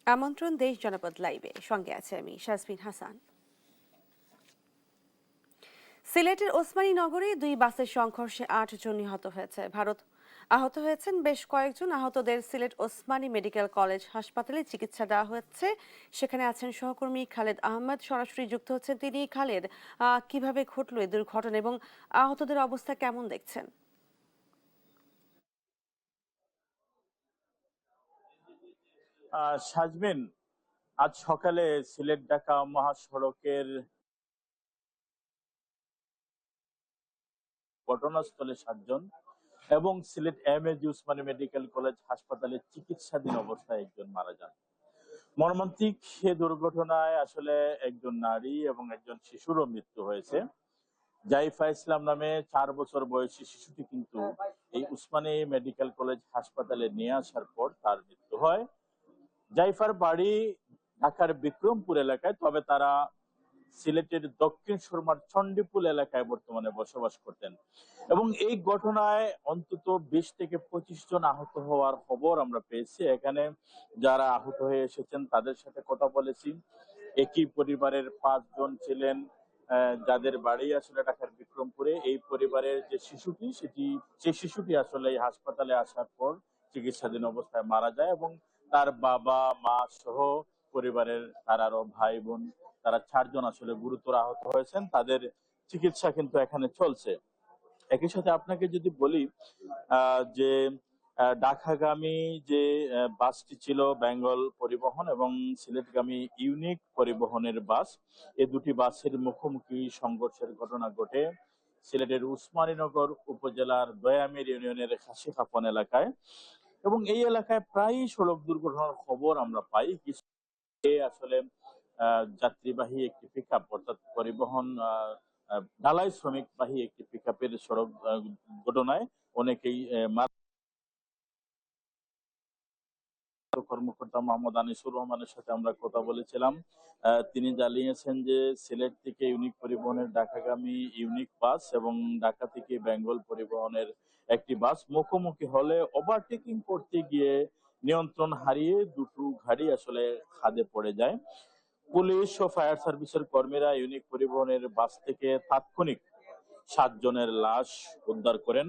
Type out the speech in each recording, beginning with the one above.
আমন্ত্রণ দেশ জনপদ লাইভে, সঙ্গে আছে আমি শাজমিন হাসান। সিলেটের ওসমানী নগরে 2 বাসের সংঘর্ষে 8 জন নিহত হয়েছে। আহত হয়েছেন বেশ কয়েকজন। আহতদের সিলেট ওসমানী মেডিকেল কলেজ হাসপাতালে চিকিৎসা দেওয়া হচ্ছে। সেখানে আছেন সহকর্মী খালেদ আহমেদ, সরাসরি যুক্ত হচ্ছেন তিনি। খালেদ, কিভাবে ঘটলো এই দুর্ঘটনা এবং আহতদের অবস্থা কেমন দেখছেন? সাজমিন, আজ সকালে সিলেট ঢাকা মহাসড়কের ঘটনাস্থলে 7 জন এবং Sylhet MAG Usmani medical college হাসপাতালে চিকিৎসাধীন অবস্থায় একজন মারা যান। মর্মান্তিক সে দুর্ঘটনায় আসলে একজন নারী এবং একজন শিশুরও মৃত্যু হয়েছে। জাইফা ইসলাম নামে 4 বছর বয়সী শিশুটি কিন্তু এই উসমানী মেডিকেল কলেজ হাসপাতালে নিয়ে আসার পর তার মৃত্যু হয়। জাইফার বাড়ি ঢাকার বিক্রমপুর এলাকায়, তবে তারা সিলেটের দক্ষিণ সুরমার চণ্ডীপুল এলাকায় বর্তমানে বসবাস করতেন এবং এই ঘটনায় অন্তত 20 থেকে 25 জন আহত হওয়ার খবর আমরা পেয়েছি। এখানে যারা আহত হয়ে এসেছেন তাদের সাথে কথা বলেছি। একই পরিবারের 5 জন ছিলেন, যাদের বাড়ি আসলে ঢাকার বিক্রমপুরে। এই পরিবারের যে শিশুটি আসলে এই হাসপাতালে আসার পর চিকিৎসাধীন অবস্থায় মারা যায় এবং তার বাবা মা সহ পরিবারের তার আরো ভাই বোন, তারা 4 জন আসলে গুরুতর আহত হয়েছেন। তাদের চিকিৎসা কিন্তু এখানে চলছে। একই সাথে আপনাকে যদি বলি যে ঢাকাগামী যে বাসটি ছিল বেঙ্গল পরিবহন এবং সিলেটগামী ইউনিক পরিবহনের বাস, এই দুটি বাসের মুখোমুখি সংঘর্ষের ঘটনা ঘটে সিলেটের উসমানীনগর উপজেলার দয়ামির ইউনিয়নের খাসিখাপন এলাকায় এবং এই এলাকায় প্রায়ই সড়ক দুর্ঘটনার খবর আমরা পাই। কিছু আসলে যাত্রীবাহী একটি পিকআপ, অর্থাৎ পরিবহন ঢালাই শ্রমিকবাহী একটি পিকআপের সড়ক ঘটনায় অনেকেই কর্মকর্তা মোহাম্মদ আনিসুর রহমানের সাথে আমরা কথা বলেছিলাম। তিনি জানিয়েছেন যে সিলেট থেকে ইউনিক পরিবহনের ঢাকাগামী ইউনিক বাস এবং ঢাকা থেকে বেঙ্গল পরিবহনের একটি বাস মুখোমুখি হলে ওভারটেকিং করতে গিয়ে নিয়ন্ত্রণ হারিয়ে দুটো গাড়ি আসলে খাদে পড়ে যায়। পুলিশ ও ফায়ার সার্ভিসের কর্মীরা ইউনিক পরিবহনের বাস থেকে তাৎক্ষণিক 7 জনের লাশ উদ্ধার করেন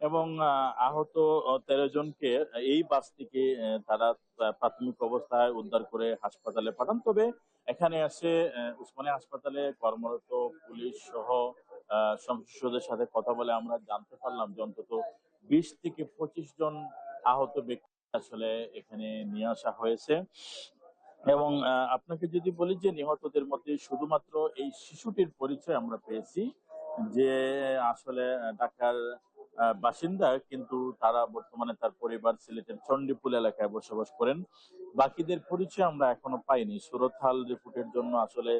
এবং আহত 13 জনকে এই বাস থেকে তারা প্রাথমিক অবস্থায় উদ্ধার করে হাসপাতালে পাঠান। তবে এখানে এসে উসমানী হাসপাতালে কর্মরত পুলিশ সহ সংশ্লিষ্টদের সাথে কথা বলে আমরা জানতে পারলাম যে অন্তত 20 থেকে 25 জন আহত ব্যক্তি আসলে এখানে নিয়ে আসা হয়েছে এবং আপনাকে যদি বলি যে নিহতদের মধ্যে শুধুমাত্র এই শিশুটির পরিচয় আমরা পেয়েছি, যে আসলে ঢাকার বাসিন্দা, কিন্তু তারা বর্তমানে তার পরিবার সিলেটের চণ্ডীপুল এলাকায় বসবাস করেন। বাকিদের পরিচয় আমরা এখনো পাইনি। সুরতহাল রিপোর্টের জন্য আসলে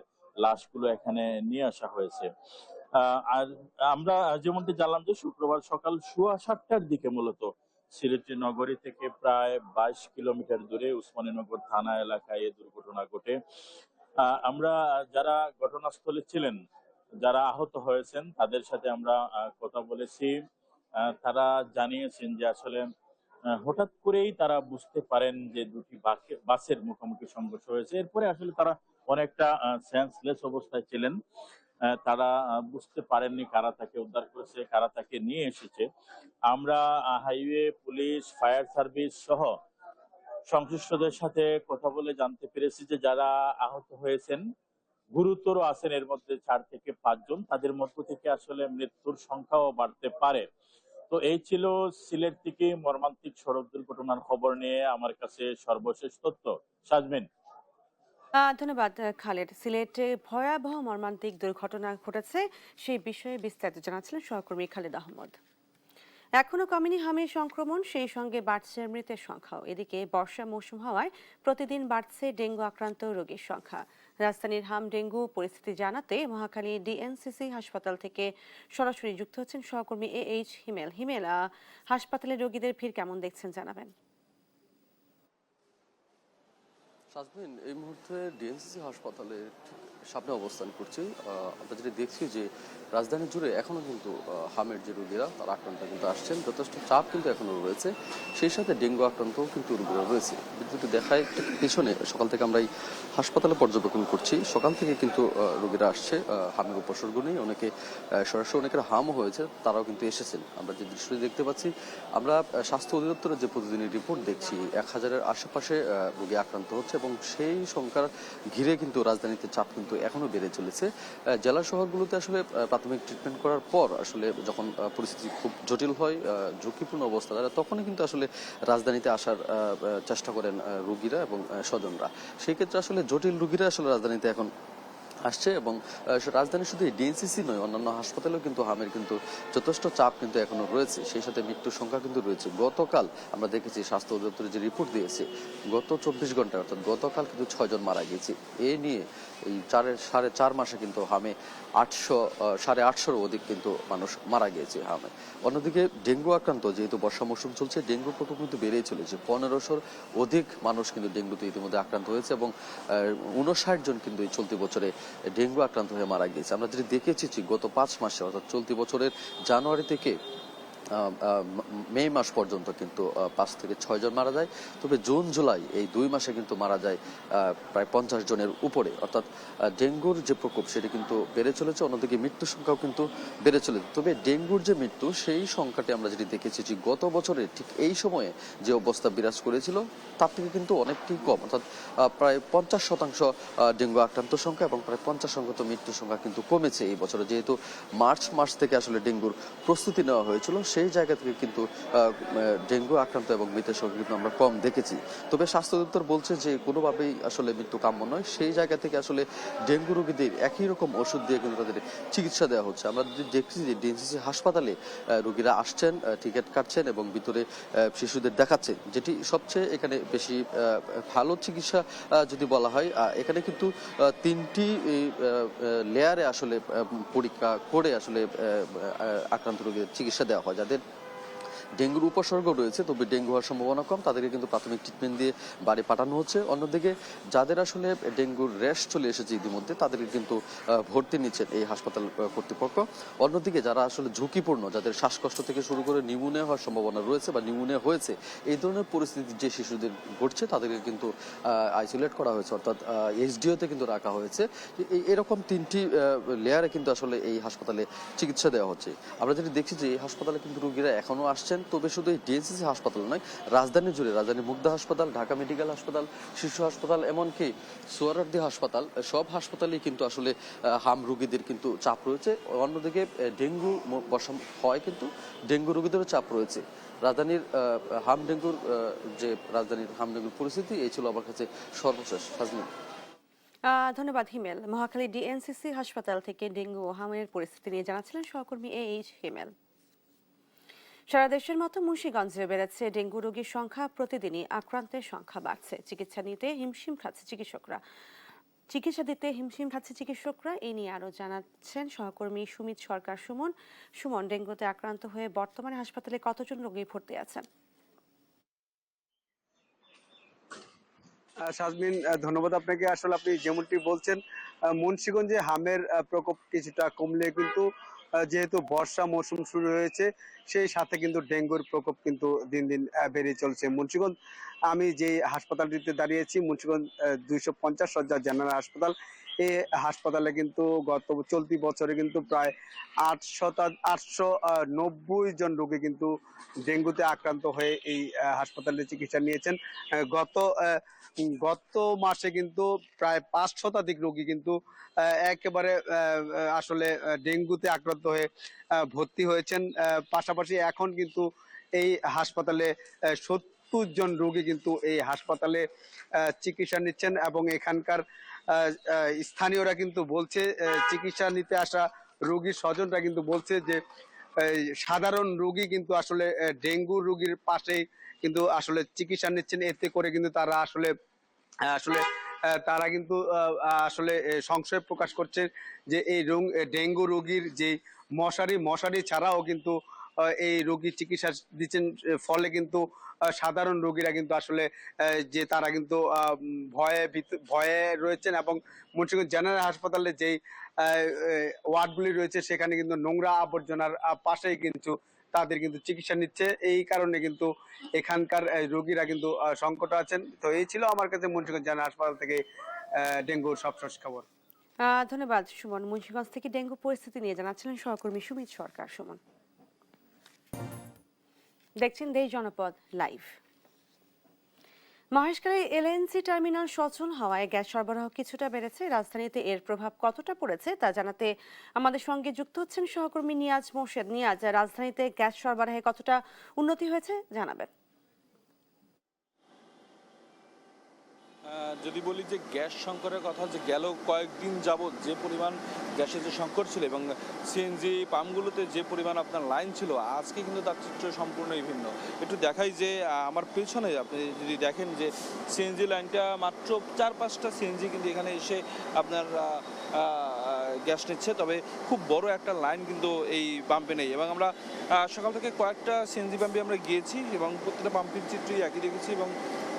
লাশগুলো এখানে নিয়ে আসা হয়েছে। আর আমরা যেমনটি জানলাম যে শুক্রবার সকাল 7:15টার দিকে মূলত সিলেটের নগরী থেকে প্রায় 22 কিলোমিটার দূরে উসমানীনগর থানা এলাকায় এই দুর্ঘটনা ঘটে। আমরা যারা ঘটনাস্থলে ছিলেন, যারা আহত হয়েছেন তাদের সাথে আমরা কথা বলেছি। তারা জানিয়েছেন যে আসলে হঠাৎ করেই তারা বুঝতে পারেন যে দুটি বাসের মুখোমুখি সংঘর্ষ হয়েছে। এরপরে আসলে তারা অনেকটা সেন্সলেস অবস্থায় ছিলেন। তারা বুঝতে পারেননি কারা তাকে উদ্ধার করেছে, কারা তাকে নিয়ে এসেছে। আমরা হাইওয়ে পুলিশ, ফায়ার সার্ভিস সহ সংশ্লিষ্টদের সাথে কথা বলে জানতে পেরেছি যে যারা আহত হয়েছেন গুরুতর আছেন এর মধ্যে 4 থেকে 5 জন। তাদের মধ্য থেকে আসলে মৃত্যুর সংখ্যাও বাড়তে পারে। তো এই ছিল সিলেট থেকে মর্মান্তিক সড়ক দুর্ঘটনার খবর নিয়ে আমার কাছে সর্বশেষ তথ্য। সাজমিন। ধন্যবাদ খালেদ। সিলেটে ভয়াবহ মর্মান্তিক দুর্ঘটনা ঘটেছে, সেই বিষয়ে বিস্তারিত জানাচ্ছিলেন সহকর্মী খালেদ আহমদ। এখনো কমেনি হামির সংক্রমণ, সেই সঙ্গে বাড়ছে মৃতের সংখ্যাও। এদিকে বর্ষা মৌসুম হওয়ায় প্রতিদিন বাড়ছে ডেঙ্গু আক্রান্ত রোগীর সংখ্যা। রাজধানীর হাম ডেঙ্গু পরিস্থিতি জানাতে মহাখালী ডিএনসিসি হাসপাতাল থেকে সরাসরি যুক্ত হচ্ছেন সহকর্মী এইচ হিমেল। হাসপাতালে রোগীদের ভিড় কেমন দেখছেন জানাবেন। শাজমিন, এই মুহূর্তে ডিএনসিসি হাসপাতালে সামনে অবস্থান করছি। আমরা যেটা দেখছি যে রাজধানী জুড়ে এখনো কিন্তু হামের যে রোগীরা তারা আক্রান্ত কিন্তু আসছেন, যথেষ্ট চাপ কিন্তু এখনো রয়েছে। সেই সাথে ডেঙ্গু আক্রান্তও কিন্তু রোগীরা রয়েছে। যদি দেখায় ঠিক পিছনে সকাল থেকে আমরা এই হাসপাতালে পর্যবেক্ষণ করছি, সকাল থেকে কিন্তু রোগীরা আসছে হামের উপসর্গ নেই, অনেকে সরাসরি অনেকের হামও হয়েছে, তারাও কিন্তু এসেছেন। আমরা যে দৃশ্যটি দেখতে পাচ্ছি, আমরা স্বাস্থ্য অধিদপ্তরের যে প্রতিদিনের রিপোর্ট দেখছি 1000-এর আশেপাশে রোগী আক্রান্ত হচ্ছে এবং সেই সংখ্যার ঘিরে কিন্তু রাজধানীতে চাপ কিন্তু এখনো বেড়ে চলেছে। জেলা শহরগুলোতে আসলে প্রাথমিক ট্রিটমেন্ট করার পর আসলে যখন পরিস্থিতি খুব জটিল হয়, ঝুঁকিপূর্ণ অবস্থা দাঁড়ায়, তখনই কিন্তু আসলে রাজধানীতে আসার চেষ্টা করেন রোগীরা এবং স্বজনরা। সেই ক্ষেত্রে আসলে জটিল রোগীরা আসলে রাজধানীতে এখন আসছে এবং রাজধানী শুধু ডিএনসিসি নয়, অন্যান্য হাসপাতালেও কিন্তু হামের কিন্তু যথেষ্ট চাপ কিন্তু এখনো রয়েছে। সেই সাথে মৃত্যুর সংখ্যা কিন্তু রয়েছে। গতকাল আমরা দেখেছি স্বাস্থ্য অধিদপ্তরের যে রিপোর্ট দিয়েছে, গত 24 ঘন্টায় অর্থাৎ গতকাল কিন্তু 6 জন মারা গিয়েছে। এ নিয়ে এই 4.5 মাসে কিন্তু হামে 850-850-র অধিক কিন্তু মানুষ মারা গিয়েছে হামে। অন্যদিকে ডেঙ্গু আক্রান্ত, যেহেতু বর্ষা মৌসুম চলছে, ডেঙ্গুর প্রকোপ কিন্তু বেড়েই চলেছে। 1500-র অধিক মানুষ কিন্তু ডেঙ্গুতে ইতিমধ্যে আক্রান্ত হয়েছে এবং 59 জন কিন্তু এই চলতি বছরে ডেঙ্গু আক্রান্ত হয়ে মারা গিয়েছে। আমরা যেটি দেখেছি গত 5 মাসে অর্থাৎ চলতি বছরের জানুয়ারি থেকে মে মাস পর্যন্ত কিন্তু 5 থেকে 6 জন মারা যায়। তবে জুন জুলাই এই 2 মাসে কিন্তু মারা যায় প্রায় 50 জনের উপরে। অর্থাৎ ডেঙ্গুর যে প্রকোপ সেটি কিন্তু বেড়ে চলেছে, অন্যদিকে মৃত্যুর সংখ্যাও কিন্তু বেড়ে চলেছে। তবে ডেঙ্গুর যে মৃত্যু সেই সংখ্যাটি আমরা যেটি দেখেছি যে গত বছরে ঠিক এই সময়ে যে অবস্থা বিরাজ করেছিল তার থেকে কিন্তু অনেকটাই কম, অর্থাৎ প্রায় 50% ডেঙ্গু আক্রান্ত সংখ্যা এবং প্রায় 50% মৃত্যুর সংখ্যা কিন্তু কমেছে এই বছরে। যেহেতু মার্চ মাস থেকে আসলে ডেঙ্গুর প্রস্তুতি নেওয়া হয়েছিল, সেই জায়গা থেকে কিন্তু ডেঙ্গু আক্রান্ত এবং মৃতের সংখ্যা কিন্তু আমরা কম দেখেছি। তবে স্বাস্থ্য দপ্তর বলছে যে কোনোভাবেই আসলে মৃত্যু কাম্য নয়। সেই জায়গা থেকে আসলে ডেঙ্গু রোগীদের একই রকম ওষুধ দিয়ে কিন্তু তাদের চিকিৎসা দেওয়া হচ্ছে। আমরা যদি দেখছি যে ডিএনসিসি হাসপাতালে রোগীরা আসছেন, টিকিট কাটছেন এবং ভিতরে শিশুদের দেখাচ্ছেন, যেটি সবচেয়ে এখানে বেশি ভালো চিকিৎসা যদি বলা হয়। এখানে কিন্তু 3টি লেয়ারে আসলে পরীক্ষা করে আসলে আক্রান্ত রোগীদের চিকিৎসা দেওয়া হয়। যাদের ডেঙ্গুর উপসর্গ রয়েছে তবে ডেঙ্গু হওয়ার সম্ভাবনা কম, তাদেরকে কিন্তু প্রাথমিক ট্রিটমেন্ট দিয়ে বাড়ি পাঠানো হচ্ছে। অন্যদিকে যাদের আসলে ডেঙ্গুর র্যাশ চলে এসেছে ইতিমধ্যে, তাদেরকে কিন্তু ভর্তি নিচ্ছেন এই হাসপাতাল কর্তৃপক্ষ। অন্যদিকে যারা আসলে ঝুঁকিপূর্ণ, যাদের শ্বাসকষ্ট থেকে শুরু করে নিউমোনিয়া হওয়ার সম্ভাবনা রয়েছে বা নিউমোনিয়া হয়েছে, এই ধরনের পরিস্থিতি যে শিশুদের ঘটছে তাদেরকে কিন্তু আইসোলেট করা হয়েছে, অর্থাৎ এইচডিওতে কিন্তু রাখা হয়েছে। এরকম 3টি লেয়ারে কিন্তু আসলে এই হাসপাতালে চিকিৎসা দেওয়া হচ্ছে। আমরা যেটা দেখছি যে এই হাসপাতালে কিন্তু রোগীরা এখনো আসছেন। তবে শুধু এই ডিএনসিসি হাসপাতাল নয়, রাজধানী জুড়ে রাজধানী মুগদা হাসপাতাল, ঢাকা মেডিকেল হাসপাতাল, শিশু হাসপাতাল, এমনকি সোহরাওয়ার্দী হাসপাতাল, সব হাসপাতালেই কিন্তু আসলে হাম রোগীদের কিন্তু চাপ রয়েছে। অন্যদিকে ডেঙ্গু বর্ষা হয় কিন্তু ডেঙ্গু রোগীদেরও চাপ রয়েছে। রাজধানীর হাম ডেঙ্গুর পরিস্থিতি এই ছিল আমার কাছে সর্বশেষ। সাজমিন। ধন্যবাদ হিমেল। মহাখালী ডিএনসিসি হাসপাতাল থেকে ডেঙ্গু ও হামের পরিস্থিতি নিয়ে জানাচ্ছিলেন সহকর্মী এইচ হিমেল। সারা দেশের মতো মুন্সিগঞ্জে বেড়েছে ডেঙ্গু রোগীর সংখ্যা। প্রতিদিনই আক্রান্তের সংখ্যা বাড়ছে। চিকিৎসা দিতে হিমশিম খাচ্ছে চিকিৎসকরা। এই নিয়ে আরো জানাচ্ছেন সহকর্মী সুমিত সরকার সুমন। সুমন, ডেঙ্গুতে আক্রান্ত হয়ে বর্তমানে হাসপাতালে কতজন রোগী ভর্তি আছেন? শাজমিন, ধন্যবাদ আপনাকে। আসলে আপনি যেমনটি বলছেন, মুন্সিগঞ্জে হামের প্রকোপ কিছুটা কমলে কিন্তু যেহেতু বর্ষা মৌসুম শুরু হয়েছে, সেই সাথে কিন্তু ডেঙ্গুর প্রকোপ কিন্তু দিন দিন বেড়ে চলছে। মুন্সিগঞ্জ, আমি যে হাসপাতালটিতে দাঁড়িয়েছি, মুন্সিগঞ্জ 250 শয্যার জেনারেল হাসপাতাল। এই হাসপাতালে কিন্তু চলতি বছরে কিন্তু প্রায় 890 জন রোগী কিন্তু ডেঙ্গুতে আক্রান্ত হয়ে এই হাসপাতালে চিকিৎসা নিয়েছেন। গত গত মাসে কিন্তু প্রায় 5 শতাধিক রোগী কিন্তু একেবারে আসলে ডেঙ্গুতে আক্রান্ত হয়ে ভর্তি হয়েছেন। পাশাপাশি এখন কিন্তু এই হাসপাতালে 70 জন রোগী কিন্তু এই হাসপাতালে চিকিৎসা নিচ্ছেন এবং এখানকার স্থানীয়রা কিন্তু বলছে, চিকিৎসা নিতে আসা রোগীর স্বজনরা কিন্তু বলছে যে সাধারণ রোগী কিন্তু আসলে ডেঙ্গু রোগীর পাশেই কিন্তু আসলে চিকিৎসা নিচ্ছেন। এতে করে কিন্তু তারা আসলে আসলে তারা কিন্তু আসলে সংশয় প্রকাশ করছে যে এই ডেঙ্গু রোগীর যে মশারি ছাড়াও কিন্তু এই রোগী চিকিৎসা দিচ্ছেন, ফলে কিন্তু সাধারণ রোগীরা কিন্তু আসলে যে তারা কিন্তু ভয়ে রয়েছেন, এবং মুন্সিগঞ্জ জেনারেল হাসপাতালে যেই ওয়ার্ডগুলি রয়েছে সেখানে কিন্তু নোংরা আবর্জনার পাশেই কিন্তু তাদের কিন্তু চিকিৎসা নিচ্ছে। এই কারণে কিন্তু এখানকার রোগীরা কিন্তু সংকট আছেন। তো এই ছিল আমার কাছে মুন্সিগঞ্জ জেনারেল হাসপাতাল থেকে ডেঙ্গুর সবশেষ খবর। ধন্যবাদ সুমন। মুন্সিগঞ্জ থেকে ডেঙ্গু পরিস্থিতি নিয়ে জানাচ্ছিলেন সহকর্মী সুমিত সরকার। সুমন, দেখছেন দেশ জনপদ লাইভ। মহেশখালী এলএনজি টার্মিনাল সচল হওয়ায় গ্যাস সরবরাহ কিছুটা বেড়েছে। রাজধানীতে এর প্রভাব কতটা পড়েছে তা জানাতে আমাদের সঙ্গে যুক্ত হচ্ছেন সহকর্মী নিয়াজ মোর্শেদ। নিয়াজ, রাজধানীতে গ্যাস সরবরাহে কতটা উন্নতি হয়েছে জানাবেন। যদি বলি যে গ্যাস সংকটের কথা, যে গেল কয়েকদিন যাবৎ যে পরিমাণ গ্যাসের যে সংকট ছিল এবং সিএনজি পাম্পগুলোতে যে পরিমাণ আপনার লাইন ছিল, আজকে কিন্তু তার চিত্র সম্পূর্ণই ভিন্ন। একটু দেখাই যে আমার পেছনে আপনি যদি দেখেন যে সিএনজি লাইনটা মাত্র 4-5টা সিএনজি কিন্তু এখানে এসে আপনার গ্যাস নিচ্ছে, তবে খুব বড় একটা লাইন কিন্তু এই পাম্পে নেই। এবং আমরা সকাল থেকে কয়েকটা সিএনজি পাম্পে আমরা গিয়েছি এবং প্রত্যেকটা পাম্পের চিত্রই একই দেখেছি এবং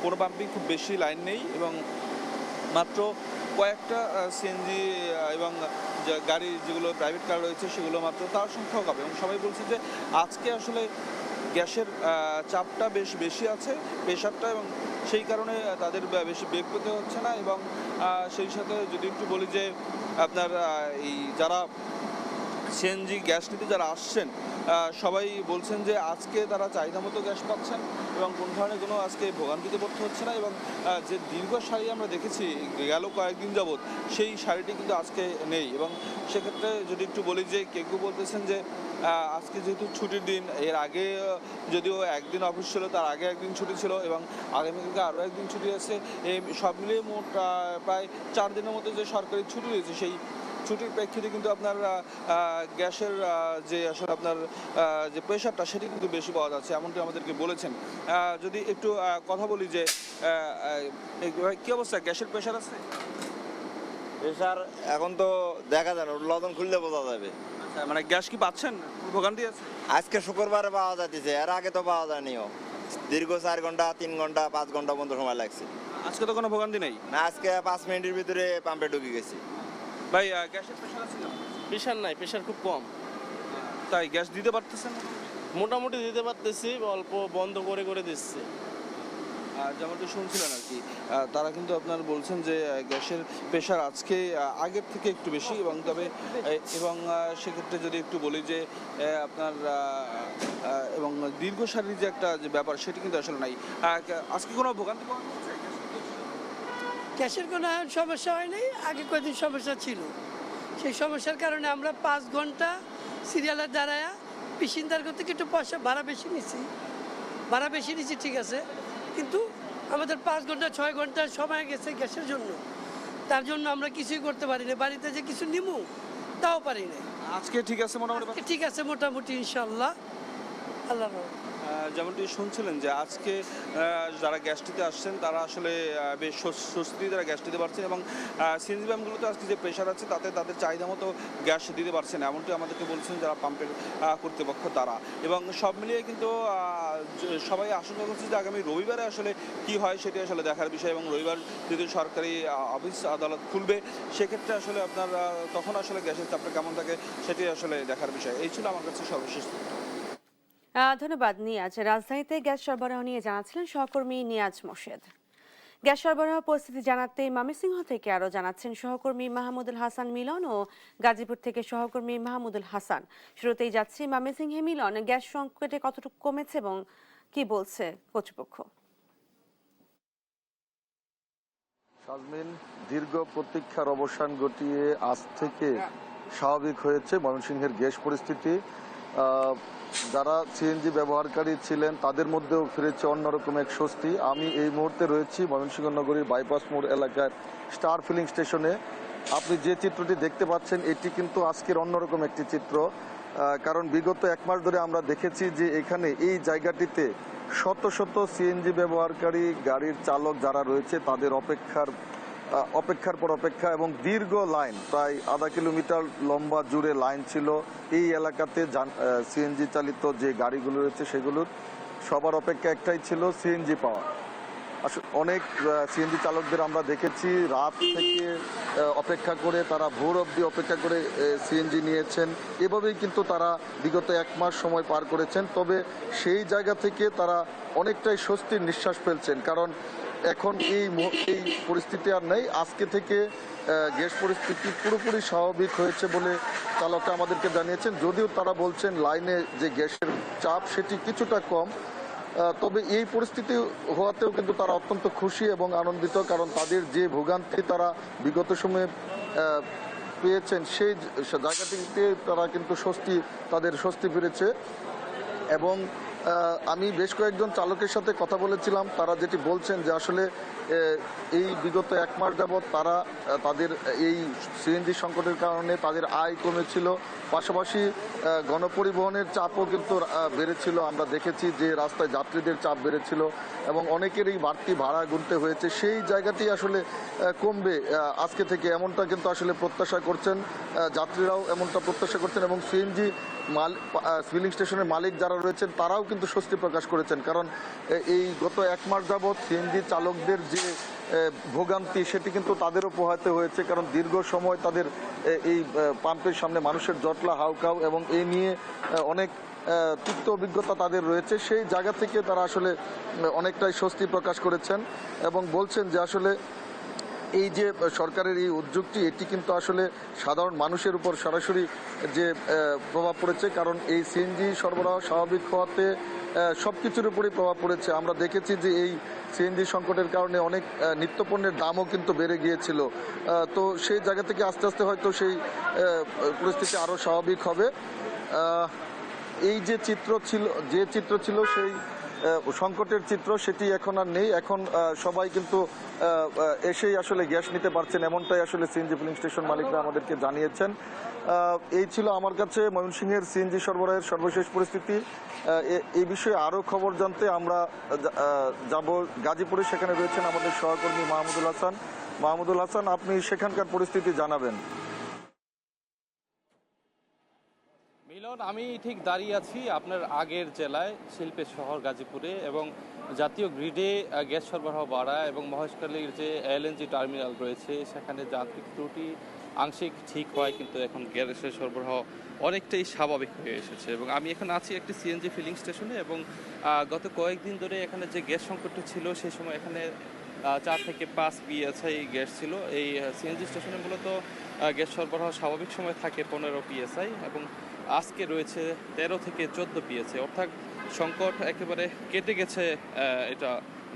কোনো পাম্পেই খুব বেশি লাইন নেই এবং মাত্র কয়েকটা সিএনজি এবং গাড়ি যেগুলো প্রাইভেট কার রয়েছে সেগুলো মাত্র তার সংখ্যাও কম। এবং সবাই বলছে যে আজকে আসলে গ্যাসের চাপটা বেশ বেশি আছে, প্রেশারটা, এবং সেই কারণে তাদের বেশি বেগ পেতে হচ্ছে না। এবং সেই সাথে যদি একটু বলি যে আপনার এই যারা সিএনজি গ্যাস নিতে যারা আসছেন সবাই বলছেন যে আজকে তারা চাহিদা মতো গ্যাস পাচ্ছেন এবং কোনো ধরনের কোনো আজকে ভোগান্তিতে পড়তে হচ্ছে না। এবং যে দীর্ঘ সারি আমরা দেখেছি গেল কয়েকদিন যাবৎ, সেই সারিটি কিন্তু আজকে নেই। এবং সেক্ষেত্রে যদি একটু বলি যে কেউ বলতেছেন যে আজকে যেহেতু ছুটির দিন, এর আগে যদিও একদিন অফিস ছিল, তার আগে একদিন ছুটি ছিল এবং আগামীকালকে আরও একদিন ছুটি আছে, এই সব মিলিয়ে মোট প্রায় 4 দিনের মতো যে সরকারি ছুটি রয়েছে, সেই ছুটির প্রেক্ষিতে কিন্তু আপনার গ্যাসের যে আসলে আপনার যে প্রেশারটা সেটি কিন্তু বেশি পাওয়া যাচ্ছে, এমনটি আমাদেরকে বলেছেন। যদি একটু কথা বলি যে কী অবস্থা, গ্যাসের প্রেশার আছে? প্রেশার এখন তো দেখা যায় না, লদন খুললে বোঝা যাবে। মানে গ্যাস কি পাচ্ছেন? ভোগান্তি আছে? আজকে শুক্রবারে পাওয়া যাচ্ছে, এর আগে তো পাওয়া যায়নিও। দীর্ঘ 4 ঘন্টা 3 ঘন্টা 5 ঘন্টা পর্যন্ত সময় লাগছে। আজকে তো কোনো ভোগান্তি নেই না, আজকে 5 মিনিটের ভিতরে পাম্পে ঢুকে গেছি। ভাই, গ্যাসের প্রেশার আছে? প্রেশার নাই, প্রেশার খুব কম। তাই গ্যাস দিতে পারতেছেন? মোটামুটি দিতে পারতেছি, অল্প বন্ধ করে করে দিচ্ছে। যেমনটি শুনছিলেন আর কি, তারা কিন্তু আপনার বলছেন যে গ্যাসের প্রেশার আজকে আগের থেকে একটু বেশি। এবং তবে এবং সেক্ষেত্রে যদি একটু বলি যে আপনার এবং দীর্ঘ সারির যে একটা যে ব্যাপার সেটি কিন্তু আসলে নাই। আজকে কোনো ভোগান্তি পাওয়া যাচ্ছে? গ্যাসের কোনো সমস্যা হয়নি, আগে কয়েকদিন সমস্যা ছিল। সেই সমস্যার কারণে আমরা 5 ঘন্টা সিরিয়ালের দাঁড়ায় পিসিনদার করতে একটু পয়সা ভাড়া বেশি নিচ্ছি, ঠিক আছে, কিন্তু আমাদের 5 ঘন্টা 6 ঘন্টা সময় গেছে গ্যাসের জন্য। তার জন্য আমরা কিছুই করতে পারি না, বাড়িতে যে কিছু নিমু তাও পারি না। আজকে ঠিক আছে মোটামুটি? ঠিক আছে মোটামুটি, ইনশাল্লাহ, আল্লাহ। যেমনটি শুনছিলেন যে আজকে যারা গ্যাসটিতে আসছেন তারা আসলে বেশ স্বস্তি তারা গ্যাস দিতে পারছেন এবং সিএনজি পাম্পগুলোতে আজকে যে প্রেশার আছে তাতে তাদের চাহিদা মতো গ্যাস দিতে পারছেন, এমনটি আমাদেরকে বলছেন যারা পাম্পের কর্তৃপক্ষ তারা। এবং সব মিলিয়ে কিন্তু সবাই আশঙ্কা করছে যে আগামী রবিবারে আসলে কি হয় সেটি আসলে দেখার বিষয়। এবং রবিবার যদি সরকারি অফিস আদালত খুলবে সেক্ষেত্রে আসলে আপনার তখন আসলে গ্যাসের চাপটা কেমন থাকে সেটি আসলে দেখার বিষয়। এই ছিল আমার কাছে সর্বশেষ। ধন্যবাদ নিয়াজ। রাজধানীতে গ্যাস সরবরাহ নিয়ে জানাচ্ছিলেন সহকর্মী নিয়াজ মোর্শেদ। গ্যাস সরবরাহ পরিস্থিতি জানাতে ময়মনসিংহ থেকে আরো জানাচ্ছেন সহকর্মী মাহমুদুল হাসান মিলন ও গাজীপুর থেকে সহকর্মী মাহমুদুল হাসান। শুরুতেই যাচ্ছি ময়মনসিংহে। মিলন, গ্যাস সংকটে কতটুকু কমেছে এবং কি বলছে কর্তৃপক্ষ? শাজমিন, দীর্ঘ প্রতীক্ষার অবসান ঘটিয়ে আজ থেকে স্বাভাবিক হয়েছে ময়মনসিংহের গ্যাস পরিস্থিতি। যারা সিএনজি ব্যবহারকারী ছিলেন তাদের মধ্যেও ফিরেছে অন্যরকম এক স্বস্তি। আমি এই মুহূর্তে রয়েছি ময়মনসিংহ নগরীর বাইপাস মোড় এলাকার স্টার ফিলিং স্টেশনে। আপনি যে চিত্রটি দেখতে পাচ্ছেন এটি কিন্তু আজকের অন্যরকম একটি চিত্র, কারণ বিগত 1 মাস ধরে আমরা দেখেছি যে এখানে এই জায়গাটিতে শত শত সিএনজি ব্যবহারকারী গাড়ির চালক যারা রয়েছে তাদের অপেক্ষার অপেক্ষার পর অপেক্ষা এবং দীর্ঘ লাইন, প্রায় আধা কিলোমিটার লম্বা জুড়ে লাইন ছিল। এই এলাকাতে সিএনজি চালিত যে গাড়িগুলো রয়েছে সেগুলোর সবার অপেক্ষা একটাই ছিল, সিএনজি পাওয়া। আসলে অনেক সিএনজি চালকদের আমরা দেখেছি রাত থেকে অপেক্ষা করে, তারা ভোর অবধি অপেক্ষা করে সিএনজি নিয়েছেন। এভাবেই কিন্তু তারা বিগত 1 মাস সময় পার করেছেন। তবে সেই জায়গা থেকে তারা অনেকটাই স্বস্তির নিঃশ্বাস ফেলছেন, কারণ এখন এই পরিস্থিতি আর নেই। আজকে থেকে গ্যাস পরিস্থিতি পুরোপুরি স্বাভাবিক হয়েছে বলে চালকরা আমাদেরকে জানিয়েছেন। যদিও তারা বলছেন লাইনে যে গ্যাসের চাপ সেটি কিছুটা কম, তবে এই পরিস্থিতি হওয়াতেও কিন্তু তারা অত্যন্ত খুশি এবং আনন্দিত, কারণ তাদের যে ভোগান্তি তারা বিগত সময়ে পেয়েছেন সেই জায়গাটিতে তারা কিন্তু তাদের স্বস্তি ফিরেছে। এবং আমি বেশ কয়েকজন চালকের সাথে কথা বলেছিলাম, তারা যেটি বলছেন যে আসলে এই বিগত 1 মাস যাবৎ তারা তাদের এই সিএনজি সংকটের কারণে তাদের আয় কমেছিল, পাশাপাশি গণপরিবহনের চাপও কিন্তু বেড়েছিল। আমরা দেখেছি যে রাস্তায় যাত্রীদের চাপ বেড়েছিল এবং অনেকেরই বাড়তি ভাড়া গুনতে হয়েছে। সেই জায়গাটি আসলে কমবে আজকে থেকে, এমনটা কিন্তু আসলে প্রত্যাশা করছেন যাত্রীরাও, এমনটা প্রত্যাশা করছেন। এবং সিএনজি ফিলিং স্টেশনের মালিক যারা রয়েছেন তারাও কিন্তু স্বস্তি প্রকাশ করেছেন, কারণ এই গত 1 মাস যাবৎ সিএনজি চালকদের যে ভোগান্তি সেটি কিন্তু তাদেরও পোহাতে হয়েছে, কারণ দীর্ঘ সময় তাদের এই পাম্পের সামনে মানুষের জটলা হাউকাউ এবং এই নিয়ে অনেক তিক্ত অভিজ্ঞতা তাদের রয়েছে। সেই জায়গা থেকে তারা আসলে অনেকটাই স্বস্তি প্রকাশ করেছেন এবং বলছেন যে আসলে এই যে সরকারের এই উদ্যোগটি, এটি কিন্তু আসলে সাধারণ মানুষের উপর সরাসরি যে প্রভাব পড়েছে, কারণ এই সিএনজি সরবরাহ স্বাভাবিক হওয়াতে সবকিছুর উপরেই প্রভাব পড়েছে। আমরা দেখেছি যে এই সিএনজি সংকটের কারণে অনেক নিত্যপণ্যের দামও কিন্তু বেড়ে গিয়েছিল। তো সেই জায়গা থেকে আস্তে আস্তে হয়তো সেই পরিস্থিতি আরও স্বাভাবিক হবে। এই যে চিত্র ছিল সেই সংকটের চিত্র, সেটি এখন আর নেই। এখন সবাই কিন্তু এসেই আসলে গ্যাস নিতে পারছেন, এমনটাই আসলে সিএনজি ফিলিং স্টেশন মালিকরা আমাদেরকে জানিয়েছেন। এই ছিল আমার কাছে ময়মনসিংহের সিএনজি সরবরাহের সর্বশেষ পরিস্থিতি। এই বিষয়ে আরও খবর জানতে আমরা যাব গাজীপুরে। সেখানে রয়েছেন আমাদের সহকর্মী মাহমুদুল হাসান, আপনি সেখানকার পরিস্থিতি জানাবেন। মিলন, আমি ঠিক দাঁড়িয়ে আছি আপনার আগের জেলায় শিল্পের শহর গাজীপুরে, এবং জাতীয় গ্রিডে গ্যাস সরবরাহ বাড়ায় এবং মহেশখালীর যে এলএনজি টার্মিনাল রয়েছে সেখানে যান্ত্রিক ত্রুটি আংশিক ঠিক হয়, কিন্তু এখন গ্যাসের সরবরাহ অনেকটাই স্বাভাবিক হয়ে এসেছে। এবং আমি এখন আছি একটি সিএনজি ফিলিং স্টেশনে, এবং গত কয়েকদিন ধরে এখানে যে গ্যাস সংকটটা ছিল সেই সময় এখানে 4 থেকে 5 PSI গ্যাস ছিল। এই সিএনজি স্টেশনে মূলত গ্যাস সরবরাহ স্বাভাবিক সময় থাকে 15 PSI, এবং আজকে রয়েছে 13 থেকে 14 PSI, অর্থাৎ সংকট একেবারে কেটে গেছে এটা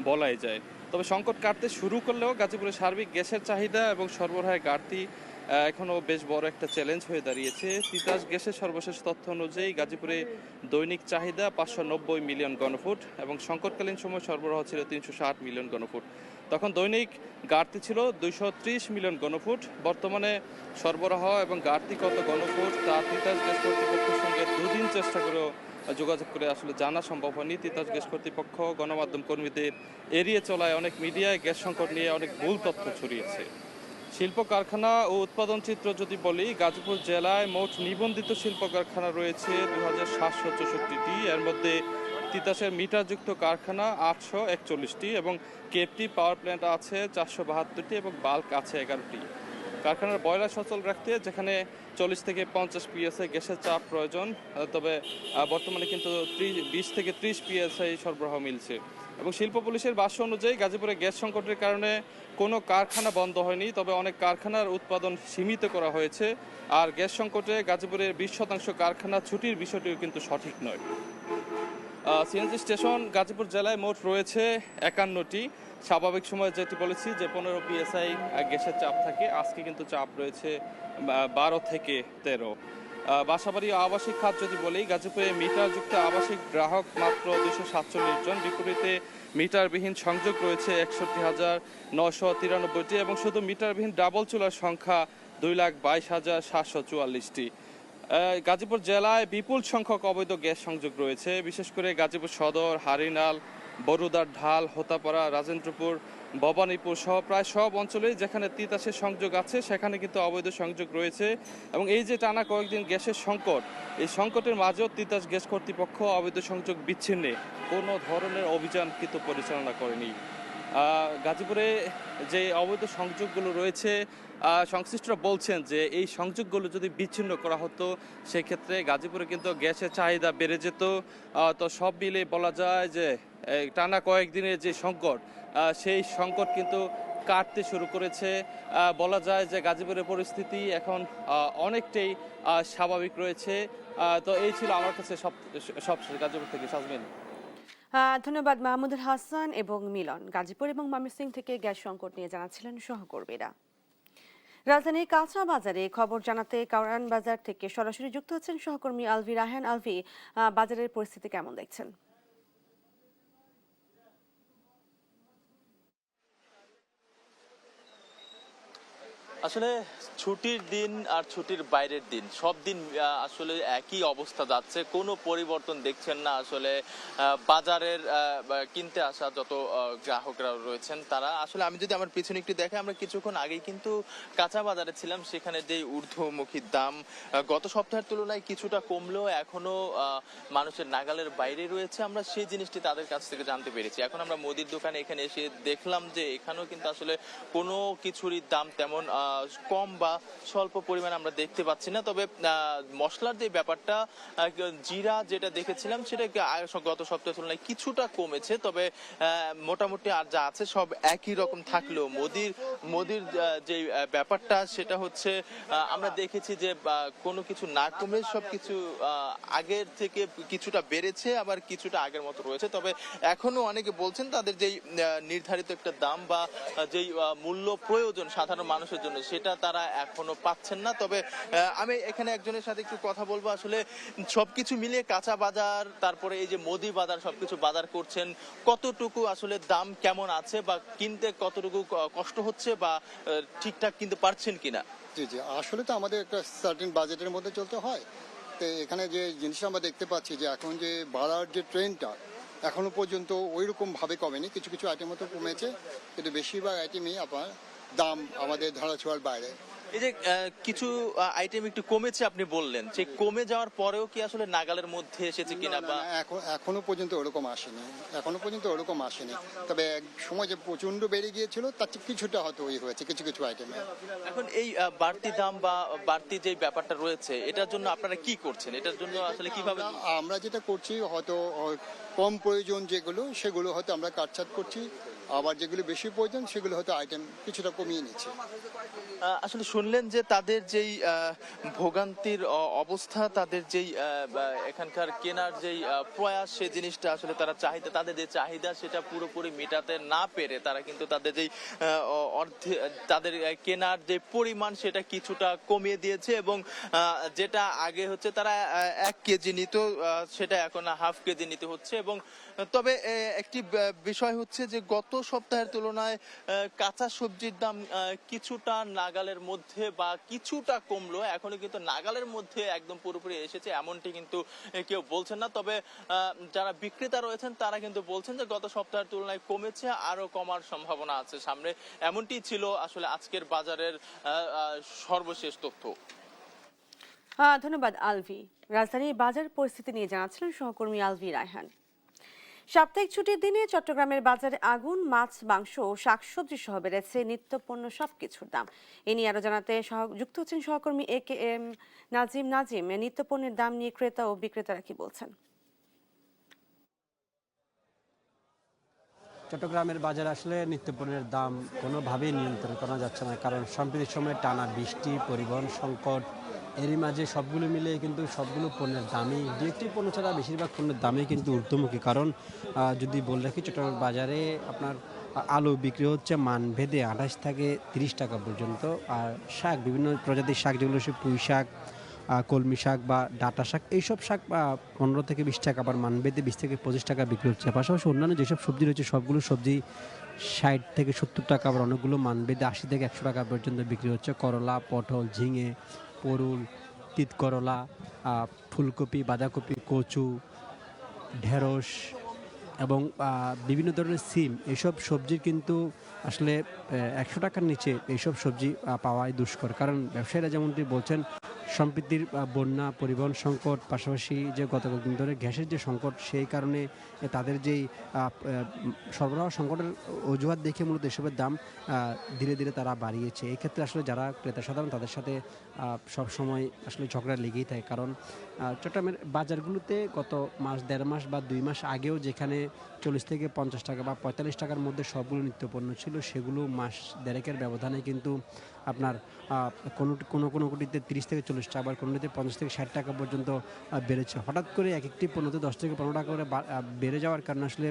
বলাই যায়। তবে সংকট কাটতে শুরু করলেও গাজীপুরের সার্বিক গ্যাসের চাহিদা এবং সরবরাহের ঘাটতি এখনও বেশ বড় একটা চ্যালেঞ্জ হয়ে দাঁড়িয়েছে। তিতাস গ্যাসের সর্বশেষ তথ্য অনুযায়ী গাজীপুরে দৈনিক চাহিদা 590 মিলিয়ন ঘনফুট এবং সংকটকালীন সময় সরবরাহ ছিল 360 মিলিয়ন ঘনফুট। তখন দৈনিক ঘাটতি ছিল 230 মিলিয়ন ঘনফুট। বর্তমানে সরবরাহ এবং ঘাটতি কত ঘনফুট তা তিতাস গ্যাস কর্তৃপক্ষের সঙ্গে 2 দিন চেষ্টা করেও যোগাযোগ করে আসলে জানা সম্ভব হয়নি। তিতাস গ্যাস কর্তৃপক্ষ গণমাধ্যম কর্মীদের এড়িয়ে চলায় অনেক মিডিয়ায় গ্যাস সংকট নিয়ে অনেক ভুল তথ্য ছড়িয়েছে। শিল্প কারখানা ও উৎপাদন চিত্র যদি বলি, গাজীপুর জেলায় মোট নিবন্ধিত শিল্প কারখানা রয়েছে 2764টি। এর মধ্যে তিতাসের মিটারযুক্ত কারখানা 841টি এবং কেপটি পাওয়ার প্ল্যান্ট আছে 472টি এবং বাল্ক আছে 11টি। কারখানার বয়লার সচল রাখতে যেখানে 40 থেকে 50 PSI গ্যাসের চাপ প্রয়োজন, তবে বর্তমানে কিন্তু 20 থেকে 30 PSI সরবরাহ মিলছে। এবং শিল্প পুলিশের ভাষ্য অনুযায়ী গাজীপুরে গ্যাস সংকটের কারণে কোনো কারখানা বন্ধ হয়নি, তবে অনেক কারখানার উৎপাদন সীমিত করা হয়েছে। আর গ্যাস সংকটে গাজীপুরের 20% কারখানা ছুটির বিষয়টিও কিন্তু সঠিক নয়। সিএনজি স্টেশন গাজীপুর জেলায় মোট রয়েছে 51টি। স্বাভাবিক সময় যেটি বলেছি যে 15 PSI গ্যাসের চাপ থাকে, আজকে কিন্তু চাপ রয়েছে 12 থেকে 13। বাসাবাড়ি আবাসিক খাত যদি বলি, গাজীপুরে মিটারযুক্ত আবাসিক গ্রাহক মাত্র 247 জন, বিপরীতে মিটারবিহীন সংযোগ রয়েছে 61,993টি এবং শুধু মিটারবিহীন ডাবল চুলার সংখ্যা 2,22,744টি। গাজীপুর জেলায় বিপুল সংখ্যক অবৈধ গ্যাস সংযোগ রয়েছে, বিশেষ করে গাজীপুর সদর, হারিনাল, বরুদার ঢাল, হোতাপাড়া, রাজেন্দ্রপুর, ভবানীপুর সহ প্রায় সব অঞ্চলেই যেখানে তিতাসের সংযোগ আছে সেখানে কিন্তু অবৈধ সংযোগ রয়েছে। এবং এই যে টানা কয়েকদিন গ্যাসের সংকট, এই সংকটের মাঝেও তিতাস গ্যাস কর্তৃপক্ষ অবৈধ সংযোগ বিচ্ছিন্নে কোনো ধরনের অভিযান কিন্তু পরিচালনা করেনি। গাজীপুরে যে অবৈধ সংযোগগুলো রয়েছে, সংশ্লিষ্টরা বলছেন যে এই সংযোগগুলো যদি বিচ্ছিন্ন করা হতো সেক্ষেত্রে গাজীপুরে কিন্তু গ্যাসের চাহিদা বেড়ে যেত। তো সব মিলে বলা যায় যে টানা কয়েকদিনের যে সংকট, সেই সংকট কিন্তু কাটতে শুরু করেছে। বলা যায় যে গাজীপুরের পরিস্থিতি এখন অনেকটাই স্বাভাবিক রয়েছে। তো এই ছিল আমার কাছে সব গাজীপুর থেকে সাজমিন। ধন্যবাদ মাহমুদুল হাসান এবং মিলন। গাজীপুর এবং ময়মনসিংহ থেকে গ্যাস সংকট নিয়ে জানাচ্ছিলেন সহকর্মীরা। রাজধানীর কাঁচা বাজারে খবর জানাতে কারওয়ান বাজার থেকে সরাসরি যুক্ত হচ্ছেন সহকর্মী আলভি রায়হান। আলভি, বাজারের পরিস্থিতি কেমন দেখছেন? আসলে ছুটির দিন আর ছুটির বাইরের দিন সব দিন আসলে একই অবস্থা যাচ্ছে, কোনো পরিবর্তন দেখছেন না। আসলে বাজারের কিনতে আসা যত গ্রাহকরা রয়েছেন তারা আসলে, আমি যদি আমার পিছনে একটু দেখে, আমরা কিছুক্ষণ আগেই কিন্তু কাঁচা বাজারে ছিলাম, সেখানে যে ঊর্ধ্বমুখী দাম গত সপ্তাহের তুলনায় কিছুটা কমলেও এখনো মানুষের নাগালের বাইরে রয়েছে। আমরা সেই জিনিসটি তাদের কাছ থেকে জানতে পেরেছি। এখন আমরা মুদির দোকানে এখানে এসে দেখলাম যে এখানেও কিন্তু আসলে কোনো কিছুরই দাম তেমন কম বা স্বল্প পরিমাণে আমরা দেখতে পাচ্ছি না। তবে মশলার যে ব্যাপারটা, জিরা যেটা দেখেছিলাম সেটা গত সপ্তাহের তুলনায় কিছুটা কমেছে, তবে মোটামুটি আর যা আছে সব একই রকম থাকলেও মোদির যে ব্যাপারটা সেটা হচ্ছে আমরা দেখেছি যে কোনো কিছু না কমে সবকিছু আগের থেকে কিছুটা বেড়েছে, আবার কিছুটা আগের মতো রয়েছে। তবে এখনো অনেকে বলছেন তাদের যেই নির্ধারিত একটা দাম বা যেই মূল্য প্রয়োজন সাধারণ মানুষের জন্য সেটা তারা এখনো পাচ্ছেন না। তবে আমি এখানে একজনের সাথে একটু কথা বলবো। আসলে সবকিছু মিলিয়ে কাঁচা বাজার, তারপরে এই যে মুদি বাজার, সবকিছু বাজার করছেন, কতটুকু আসলে দাম কেমন আছে বা কিনতে কতটুকু কষ্ট হচ্ছে বা ঠিকঠাক কিনতে পারছেন কিনা? জি জি, আসলে তো আমাদের একটা সার্টেন বাজেটের মধ্যে চলতে হয়। তো এখানে যে জিনিসটা আমরা দেখতে পাচ্ছি যে এখন যে বাড়ার যে ট্রেনটা এখনো পর্যন্ত ওই রকম ভাবে কমেনি, কিছু কিছু আইটেম মতো কমেছে, কিন্তু বেশিরভাগ আইটেমই আপনার দাম আমাদের ধরাছোঁয়ার বাইরে। এই যে কিছু আইটেম একটু কমেছে আপনি বললেন, যে কমে যাওয়ার পরেও কি আসলে নাগালের মধ্যে এসেছে কিনা? বা এখনো পর্যন্ত ওরকম আসেনি, তবে এক সময় যে প্রচন্ড বেড়ে গিয়েছিল তার চেয়ে কিছুটা হয়তো ওই হয়েছে কিছু কিছু আইটেমে। এখন এই বাড়তি দাম বা বাড়তি যে ব্যাপারটা রয়েছে এটার জন্য আপনারা কি করছেন? এটার জন্য আসলে কিভাবে? আমরা যেটা করছি, হয়তো কম প্রয়োজন যেগুলো সেগুলো হয়তো আমরা কাটছাট করছি, আবার যেগুলো বেশি প্রয়োজন সেগুলো হয়তো আইটেম কিছুটা কমিয়ে নিচ্ছে। আসলে শুনলেন যে তাদের যেই ভোগান্তির অবস্থা, তাদের যেই এখানকার কেনার যেই প্রয়াস, সেই জিনিসটা আসলে তারা তাদের যে চাহিদা সেটা পুরোপুরি মেটাতে না পেরে তারা কিন্তু তাদের যেই তাদের কেনার যে পরিমাণ সেটা কিছুটা কমিয়ে দিয়েছে। এবং যেটা আগে হচ্ছে তারা 1 কেজি নিত, সেটা এখন হাফ কেজি নিতে হচ্ছে। এবং তবে একটি বিষয় হচ্ছে যে গত সপ্তাহের তুলনায় কাঁচা সবজির দাম কিছুটা নাগালের মধ্যে বা কিছুটা কমলো, এখনো কিন্তু নাগালের মধ্যে একদম পুরোপুরি এসেছে এমনটি কিন্তু কেউ বলছেন না। তবে যারা বিক্রেতা রয়েছেন তারা কিন্তু বলছেন যে গত সপ্তাহের তুলনায় কমেছে, আরো কমার সম্ভাবনা আছে সামনে। এমনটি ছিল আসলে আজকের বাজারের সর্বশেষ তথ্য। ধন্যবাদ আলভি। রাজধানীর বাজার পরিস্থিতি নিয়ে জানাচ্ছিলেন সহকর্মী আলভি রায়হান। সাপ্তাহিক ছুটির দিনে চট্টগ্রামের বাজারে আগুন, মাছ, মাংস ও শাকসবজি সহ বেড়েছে নিত্যপণ্য সবকিছুর দাম। এ নিয়ে আরো জানাতে যুক্ত হচ্ছেন সহকর্মী AKM নাজিম। নিত্যপণ্যের দাম নিয়ে ক্রেতা ও বিক্রেতারা কি বলছেন? চট্টগ্রামের বাজারে আসলে নিত্যপণ্যের দাম কোনোভাবেই নিয়ন্ত্রণ করা যাচ্ছে না, কারণ সাম্প্রতিক সময়ে টানা বৃষ্টি, পরিবহন সংকট, এরই মাঝে সবগুলো মিলে কিন্তু সবগুলো পণ্যের দামই, দু একটি পণ্য ছাড়া বেশিরভাগ পণ্যের দামই কিন্তু ঊর্ধ্বমুখী। কারণ যদি বলে রাখি, চট্টগ্রাম বাজারে আপনার আলু বিক্রি হচ্ছে মানভেদে 28 থেকে 30 টাকা পর্যন্ত। আর শাক, বিভিন্ন প্রজাতির শাক যেগুলো সে পুঁই শাক, কলমি শাক বা ডাঁটা শাক, এইসব শাক 15 থেকে 20 টাকা, আবার মানভেদে 20 থেকে 25 টাকা বিক্রি হচ্ছে। পাশাপাশি অন্যান্য যেসব সবজি রয়েছে সবগুলো সবজি 60 থেকে 70 টাকা, আবার অনেকগুলো মানভেদে 80 থেকে 100 টাকা পর্যন্ত বিক্রি হচ্ছে। করলা, পটল, ঝিঙে, পরুল, তিত করলা, ফুলকপি, বাঁধাকপি, কচু, ঢেঁড়স, এবং বিভিন্ন ধরনের সিম এইসব সবজির কিন্তু আসলে ১০০ টাকার নিচে এইসব সবজি পাওয়াই দুষ্কর। কারণ ব্যবসায়ীরা যেমনটি বলছেন সম্প্রীতির বন্যা, পরিবহন সংকট, পাশাপাশি যে গত কয়েকদিন ধরে গ্যাসের যে সংকট, সেই কারণে তাদের যেই সরবরাহ সংকটের অজুহাত দেখে মূলত এসবের দাম ধীরে ধীরে তারা বাড়িয়েছে। এই ক্ষেত্রে আসলে যারা ক্রেতা সাধারণ তাদের সাথে সব সময় আসলে ঝগড়া লেগেই থাকে। কারণ চট্টগ্রামের বাজারগুলোতে গত মাস, ১.৫ মাস বা ২ মাস আগেও যেখানে ৪০ থেকে ৫০ টাকা বা ৪৫ টাকার মধ্যে সবগুলো নিত্যপণ্য ছিল, সেগুলো মাস দেড়েকের ব্যবধানে কিন্তু আপনার কোনো কোটিতে ৩০ থেকে ৪০ টাকা, আবার কোনোটিতে ৫০ থেকে ৬০ টাকা পর্যন্ত বেড়েছে। হঠাৎ করে এক একটি পণ্যতে ১০ থেকে ১৫ টাকা করে বেড়ে যাওয়ার কারণে আসলে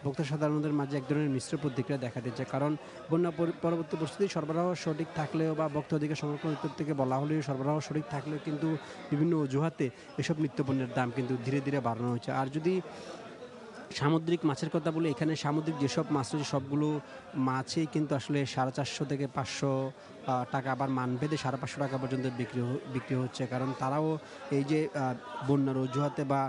ভোক্তা সাধারণদের মাঝে এক ধরনের মিশ্র প্রতিক্রিয়া দেখা দিচ্ছে। কারণ বন্যা পরবর্তী পরিস্থিতি সরবরাহ সঠিক থাকলেও বা ভোক্তা অধিকার সংরক্ষণ উত্তর থেকে বলা হলেও সরবরাহ সঠিক থাকলেও কিন্তু বিভিন্ন অজুহাতে এসব নিত্যপণ্যের দাম কিন্তু ধীরে ধীরে বাড়ানো হচ্ছে। আর যদি সামুদ্রিক মাছের কথা বলি, এখানে সামুদ্রিক যেসব মাছ রয়েছে সবগুলো মাছই কিন্তু আসলে 450 থেকে 500 টাকা, আবার মানভেদে 550 টাকা পর্যন্ত বিক্রি হচ্ছে। কারণ তারাও এই যে বন্যার অজুহাতে বা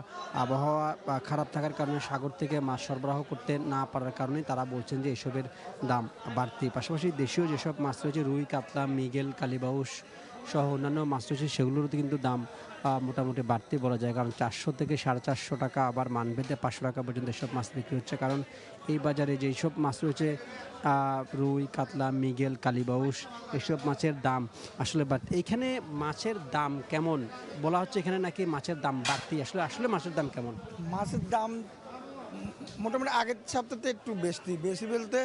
আবহাওয়া খারাপ থাকার কারণে সাগর থেকে মাছ সরবরাহ করতে না পারার কারণে তারা বলছেন যে এসবের দাম বাড়তি। পাশাপাশি দেশীয় যেসব মাছ রয়েছে রুই, কাতলা, মৃগেল, কালীবাউস সহ অন্যান্য মাছ রয়েছে সেগুলোরও কিন্তু দাম মোটামুটি বাড়তি বলা যায়। কারণ 400 থেকে 450 টাকা, আবার মানভেদে 500 টাকা পর্যন্ত এসব মাছ বিক্রি হচ্ছে। কারণ এই বাজারে যেসব মাছ রয়েছে রুই, কাতলা, মৃগেল, কালীবাউস এসব মাছের দাম আসলে বাড়তি। এইখানে মাছের দাম কেমন বলা হচ্ছে, এখানে নাকি মাছের দাম বাড়তি, আসলে মাছের দাম কেমন? মাছের দাম মোটামুটি আগের সপ্তাহে একটু বেশি বলতে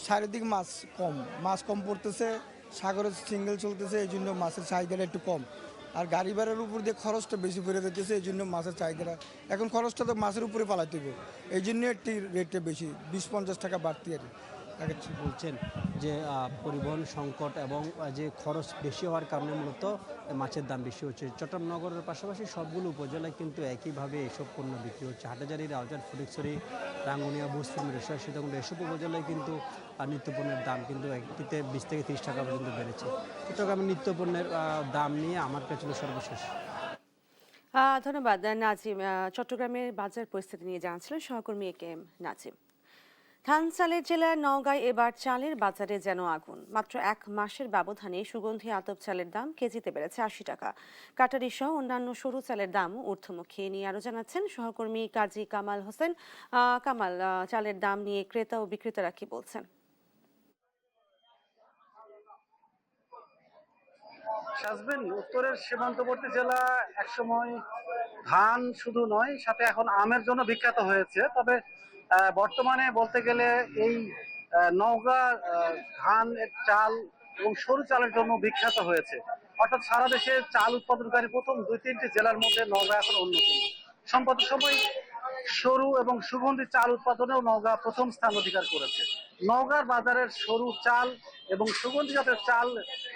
চারিদিক মাছ কম পড়তেছে, সাগরের সিঙ্গেল চলতেছে, এই জন্য মাছের চাহিদাটা একটু কম। আর গাড়ি ভাড়ার উপর দিয়ে খরচটা বেশি পড়ে যাচ্ছে, এই জন্য মাছের চাহিদাটা এখন খরচটা তো মাছের উপরে পালাতে হবে, এই জন্য একটি রেটটা বেশি 20-50 টাকা বাড়তি আর কি। বলছেন যে পরিবহন সংকট এবং যে খরচ বেশি হওয়ার কারণে মূলত মাছের দাম বেশি হচ্ছে। চট্টগ্রাম নগরের পাশাপাশি সবগুলো উপজেলায় কিন্তু একইভাবে এসব পণ্য বিক্রি হচ্ছে। হাটাজারি, রাউজান, ফটিকছড়ি, রাঙ্গুনিয়া, ভূতপুর, মিরসরাই, সীতাকুণ্ড এসব উপজেলায় কিন্তু নিত্যপণ্যের দাম কিন্তু একটিতে 20 থেকে 30 টাকা পর্যন্ত বেড়েছে। চট্টগ্রামের নিত্যপণ্যের দাম নিয়ে আমার কাছে ছিল সর্বশেষ। ধন্যবাদ নাজিম। চট্টগ্রামের বাজার পরিস্থিতি নিয়ে জানাচ্ছিলেন সহকর্মী একেএম নাজিম। ধান চালের জেলার নওগাঁয় এবার চালের বাজারে যেন আগুন। মাত্র ১ মাসের ব্যবধানে সুগন্ধি আতপ চালের দাম কেজিতে বেড়েছে ৮০ টাকা। কাটারি সহ অন্যান্য সরু চালের দামও ঊর্ধ্বমুখী। নিয়ে আরো জানাচ্ছেন সহকর্মী কাজী কামাল হোসেন। কামাল, চালের দাম নিয়ে ক্রেতা ও বিক্রেতারা কি বলছেন? সাজবেন, উত্তরের সীমান্তবর্তী জেলা একসময় ধান শুধু নয়, সাথে এখন আমের জন্য বিখ্যাত হয়েছে। তবে বর্তমানে বলতে গেলে এই নওগাঁ ধান, চাল এবং সরু চালের জন্য বিখ্যাত হয়েছে। অর্থাৎ সারা দেশে চাল উৎপাদনকারী প্রথম 2-3টি জেলার মধ্যে নওগাঁ এখন অন্যতম। সম্প্রতি সময় সরু এবং সুগন্ধি চাল উৎপাদনেও নওগাঁ প্রথম স্থান অধিকার করেছে। নওগাঁর বাজারের সরু চাল এবং সুগন্ধি জাতের চাল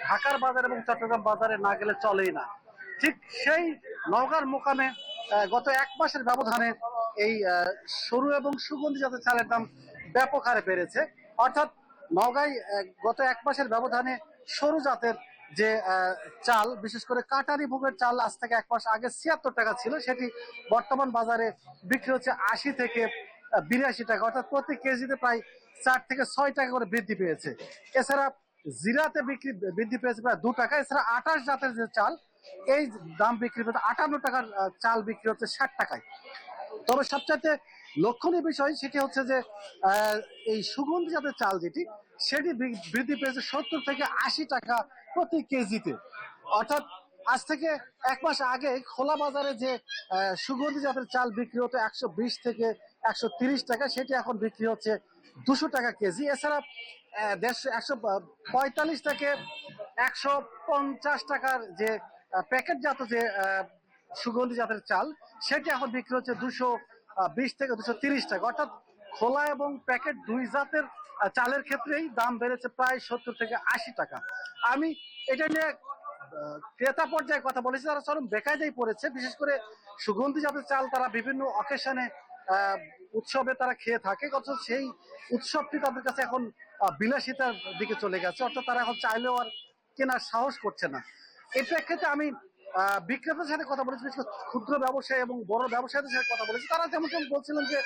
ঢাকার বাজার এবং চট্টগ্রাম বাজারে না গেলে চলেই না। ঠিক সেই নওগাঁর মোকামে গত 1 মাসের ব্যবধানে এই সরু এবং সুগন্ধি জাতের চালের দাম ব্যাপক হারে বেড়েছে। অর্থাৎ নওগাঁয় গত 1 মাসের ব্যবধানে সরু জাতের যে চাল, বিশেষ করে কাটারি ভোগের চাল আজ থেকে 1 মাস আগে 76 টাকা ছিল, সেটি বর্তমান বাজারে বিক্রি হচ্ছে 80 থেকে 82 টাকা। অর্থাৎ প্রতি কেজিতে প্রায় 4 থেকে 6 টাকা করে বৃদ্ধি পেয়েছে। এছাড়া জিরাতে বৃদ্ধি পেয়েছে প্রায় 2 টাকা। এছাড়া 28 জাতের যে চাল, এই দাম বিক্রি হচ্ছে 58 টাকার চাল বিক্রি হচ্ছে 60 টাকায়। তবে সবচাইতে লক্ষণীয় বিষয় সেটি হচ্ছে যে এই সুগন্ধি জাতের চাল যেটি, সেটি বৃদ্ধি পেয়েছে 70 থেকে 80 টাকা প্রতি কেজিতে। অর্থাৎ আজ থেকে 1 মাস আগে খোলা বাজারে যে সুগন্ধি জাতের চাল বিক্রি হতো 120 থেকে 130 টাকা, সেটি এখন বিক্রি হচ্ছে 200 টাকা কেজি। এছাড়া 145 থেকে 150 টাকার যে প্যাকেটজাত যে সুগন্ধি জাতের চাল, সেটি এখন বিক্রি হচ্ছে 220 থেকে 230 টাকা। অর্থাৎ খোলা এবং প্যাকেট দুই জাতের চালের ক্ষেত্রেই দাম বেড়েছে প্রায় 70 থেকে 80 টাকা। আমি এটা নিয়ে ক্রেতা পর্যায়ে কথা বলেছি, তারা চরম বেকায়দায় পড়েছে। বিশেষ করে সুগন্ধি জাতের চাল তারা বিভিন্ন অকেশনে উৎসবে তারা খেয়ে থাকে, অথচ সেই উৎসবটি তাদের কাছে এখন বিলাসিতার দিকে চলে গেছে। অর্থাৎ তারা এখন চাইলেও আর কেনার সাহস করছে না। এই প্রেক্ষিতে আমি বিক্রেতার সাথে কথা বলেছি, বিশেষ করে ক্ষুদ্র ব্যবসায়ী এবং বড় ব্যবসায়ীদের সাথে কথা বলেছি। তারা যেমন বলছিলেন যে